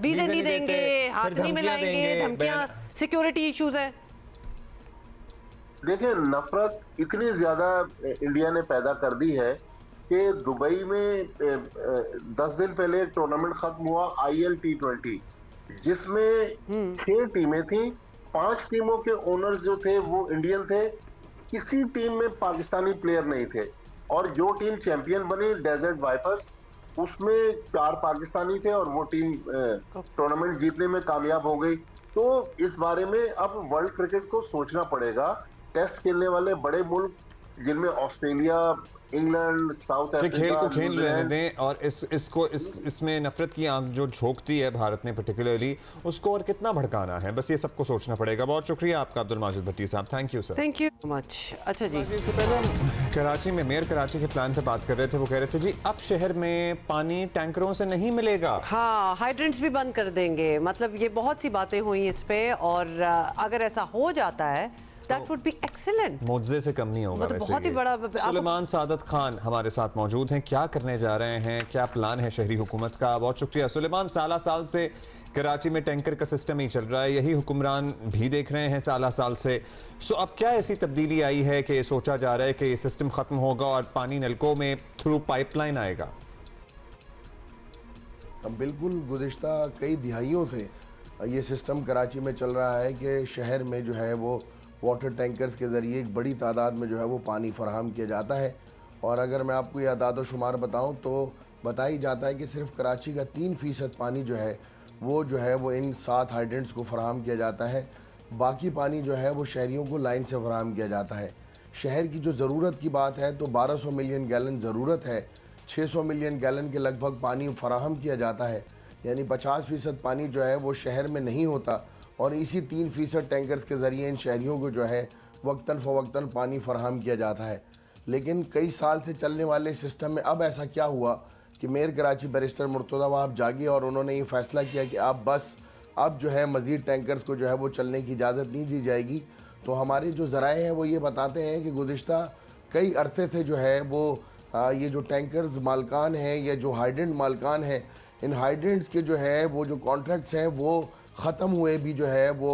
वीजे नहीं देंगे, हाथ नहीं मिलाएंगे, धमकियां, सिक्योरिटी इश्यूज हैं। देखिए, नफरत इतनी ज्यादा इंडिया ने पैदा कर दी है कि दुबई में 10 दिन पहले टूर्नामेंट खत्म हुआ IL T20, जिसमें 6 टीमें थी। 5 टीमों के ओनर्स जो थे वो इंडियन थे, किसी टीम में पाकिस्तानी प्लेयर नहीं थे। और जो टीम चैंपियन बनी डेजर्ट वाइपर्स, उसमें 4 पाकिस्तानी थे और वो टीम टूर्नामेंट जीतने में कामयाब हो गई। तो इस बारे में अब वर्ल्ड क्रिकेट को सोचना पड़ेगा। टेस्ट खेलने वाले बड़े मुल्क जिनमें ऑस्ट्रेलिया, इंग्लैंड, साउथ अफ्रीका, खेल को खेल रहने दें, और इसमें नफरत की आंख जो झोंकती है भारत ने पर्टिकुलरली, उसको और कितना भड़काना है, बस ये सबको सोचना पड़ेगा। बहुत शुक्रिया आपका अब्दुल माजिद भट्टी साहब, thank you sir. Thank you much. अच्छा जी, इससे पहले हम कराची में मेयर कराची के प्लान पे बात कर रहे थे। वो कह रहे थे जी अब शहर में पानी टैंकरों से नहीं मिलेगा, हाँ हाइड्रेंट्स भी बंद कर देंगे। मतलब ये बहुत सी बातें हुई इस पे, और अगर ऐसा हो जाता है That would be excellent. मुआवजे से कम नहीं होगा। मतलब बहुत ही बड़ा। सुलेमान सादत खान हमारे साथ मौजूद हैं, क्या करने जा रहे हैं, क्या प्लान है शहरी हुकूमत का? बहुत शुक्रिया सुलेमान। साल से कराची में टैंकर का सिस्टम ही चल रहा है, यही हुक्मरान भी देख रहे हैं साल से। सो अब क्या ऐसी तब्दीली आई है कि सोचा जा रहा है कि ये सिस्टम खत्म होगा और पानी नलकों में थ्रू पाइपलाइन आएगा? बिल्कुल, गुज़िश्ता कई दिहाइयों से ये सिस्टम कराची में चल रहा है कि शहर में जो है वो वाटर टैंकर्स के ज़रिए एक बड़ी तादाद में जो है वो पानी फराहम किया जाता है। और अगर मैं आपको ये आदाद शुमार बताऊं तो बताई जाता है कि सिर्फ कराची का 3% पानी जो है वो इन 7 हाइड्रेंट्स को फराहम किया जाता है। बाकी पानी जो है वो शहरियों को लाइन से फराहम किया जाता है। शहर की जो ज़रूरत की बात है तो 1200 मिलियन गैलन ज़रूरत है, 600 मिलियन गैलन के लगभग पानी फराहम किया जाता है, यानी 50% पानी जो है वो शहर में नहीं होता। और इसी 3% टैंकर्स के ज़रिए इन शहरियों को जो है वक्तन फ़वक्तन पानी फराहम किया जाता है। लेकिन कई साल से चलने वाले सिस्टम में अब ऐसा क्या हुआ कि मेयर कराची बैरिस्टर मुर्तज़ा वहाब जागे और उन्होंने ये फ़ैसला किया कि अब जो है मज़ीद टैंकर्स को जो है वो चलने की इजाज़त नहीं दी जाएगी। तो हमारे जो ज़राए हैं वो ये बताते हैं कि गुज़िश्ता कई अरसे से जो है वो ये जो टैंकर्स मालकान हैं या जो हाइड्रेंट मालकान हैं, इन हाइड्रेंट्स के जो है वो जो कॉन्ट्रैक्ट्स हैं वो ख़त्म हुए भी जो है वो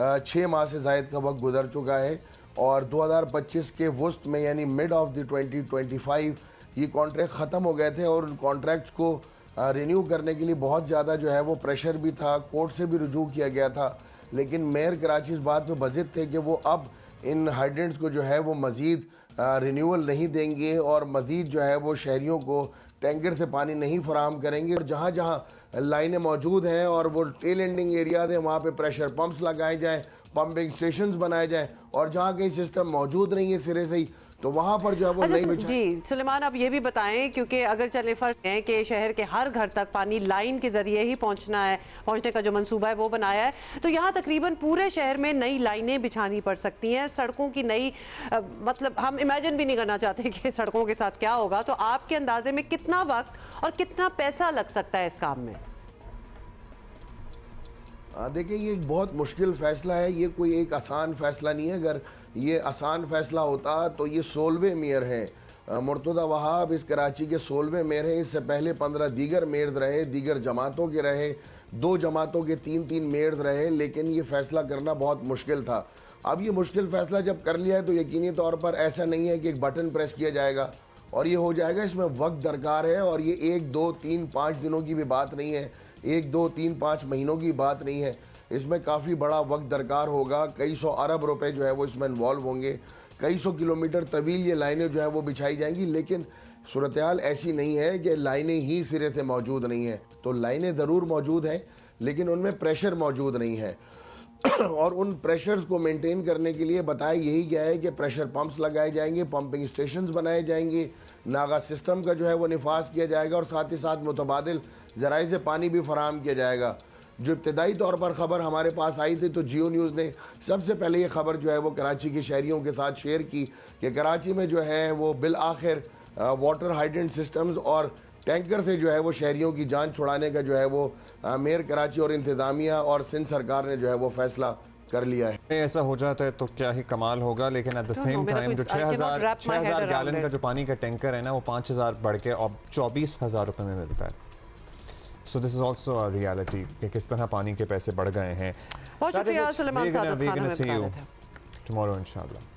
6 माह से ज़ायद का वक्त गुजर चुका है और 2025 के वस्त में यानी मिड ऑफ द 2025 ये कॉन्ट्रैक्ट ख़त्म हो गए थे और उन कॉन्ट्रैक्ट्स को रिन्यू करने के लिए बहुत ज़्यादा जो है वो प्रेशर भी था, कोर्ट से भी रुजू किया गया था। लेकिन मेयर कराची इस बात पे बजिद थे कि वो अब इन हाइड्रेंट्स को जो है वो मज़ीद रिन्यूअल नहीं देंगे और मज़ीद जो है वो शहरियों को टैंकर से पानी नहीं फराहम करेंगे। और जहाँ जहाँ लाइनें मौजूद हैं और वो टेल एंडिंग एरियाज हैं वहाँ पे प्रेशर पंप्स लगाए जाएँ, पंपिंग स्टेशंस बनाए जाएँ, और जहाँ कहीं सिस्टम मौजूद नहीं है सिरे से ही तो वहाँ पर जो है वो नहीं बिछा। जी सुलेमान, आप ये भी बताएं, क्योंकि अगर चले फर्ज है कि शहर के हर घर तक पानी लाइन के जरिए ही पहुंचने का जो मंसूबा है वो बनाया है, तो यहाँ तकरीबन पूरे शहर में नई लाइनें बिछानी पड़ सकती हैं, सड़कों की नई मतलब हम इमेजिन भी नहीं करना चाहते कि सड़कों के साथ क्या होगा। तो आपके अंदाजे में कितना वक्त और कितना पैसा लग सकता है इस काम में? देखिए ये एक बहुत मुश्किल फ़ैसला है, ये कोई एक आसान फ़ैसला नहीं है। अगर ये आसान फ़ैसला होता तो ये 16वें मेयर हैं, मुर्तज़ा वहाब इस कराची के 16वें मेयर हैं। इससे पहले 15 दीगर मेयर रहे, दीगर जमातों के रहे, 2 जमातों के 3-3 मेयर रहे, लेकिन ये फ़ैसला करना बहुत मुश्किल था। अब ये मुश्किल फ़ैसला जब कर लिया है तो यकीनी तौर पर ऐसा नहीं है कि एक बटन प्रेस किया जाएगा और ये हो जाएगा। इसमें वक्त दरकार है और ये 1, 2, 3, 5 दिनों की भी बात नहीं है, 1, 2, 3, 5 महीनों की बात नहीं है। इसमें काफ़ी बड़ा वक्त दरकार होगा, कई 100 अरब रुपए जो है वो इसमें इन्वॉल्व होंगे, कई 100 किलोमीटर तवील ये लाइनें जो है वो बिछाई जाएंगी। लेकिन सूरत हाल ऐसी नहीं है कि लाइनें ही सिरे से मौजूद नहीं हैं, तो लाइनें ज़रूर मौजूद हैं लेकिन उनमें प्रेशर मौजूद नहीं है। और उन प्रेशर्स को मेंटेन करने के लिए बताया यही गया है कि प्रेशर पंप्स लगाए जाएंगे, पंपिंग स्टेशंस बनाए जाएंगे, नागा सिस्टम का जो है वो निफाज किया जाएगा और साथ ही साथ मुतबादिल ज़राए से पानी भी फराहम किया जाएगा। जो इब्तदाई तौर पर ख़बर हमारे पास आई थी तो जियो न्यूज़ ने सबसे पहले ये खबर जो है वो कराची के शहरियों के साथ शेयर की कि कराची में जो है वो बिल आखिर वाटर हाइड्रेंट सिस्टम्स और टैंकर से जो है वो शहरियों की जान छुड़ाने का जो है वो मेयर कराची और इंतज़ामिया और सिंध सरकार ने जो है वो फैसला कर लिया है। ऐसा हो जाता है तो क्या ही कमाल होगा, लेकिन एट द सेम टाइम जो 6,000 गैलन का जो पानी का टैंकर है ना वो 5,000 बढ़ के अब 24,000 रुपये में मिलता है। So this is also a reality कि किस तरह पानी के पैसे बढ़ गए हैं। बहुत शुक्रिया सुलेमान सादिक खान, टुमारो इंशाल्लाह।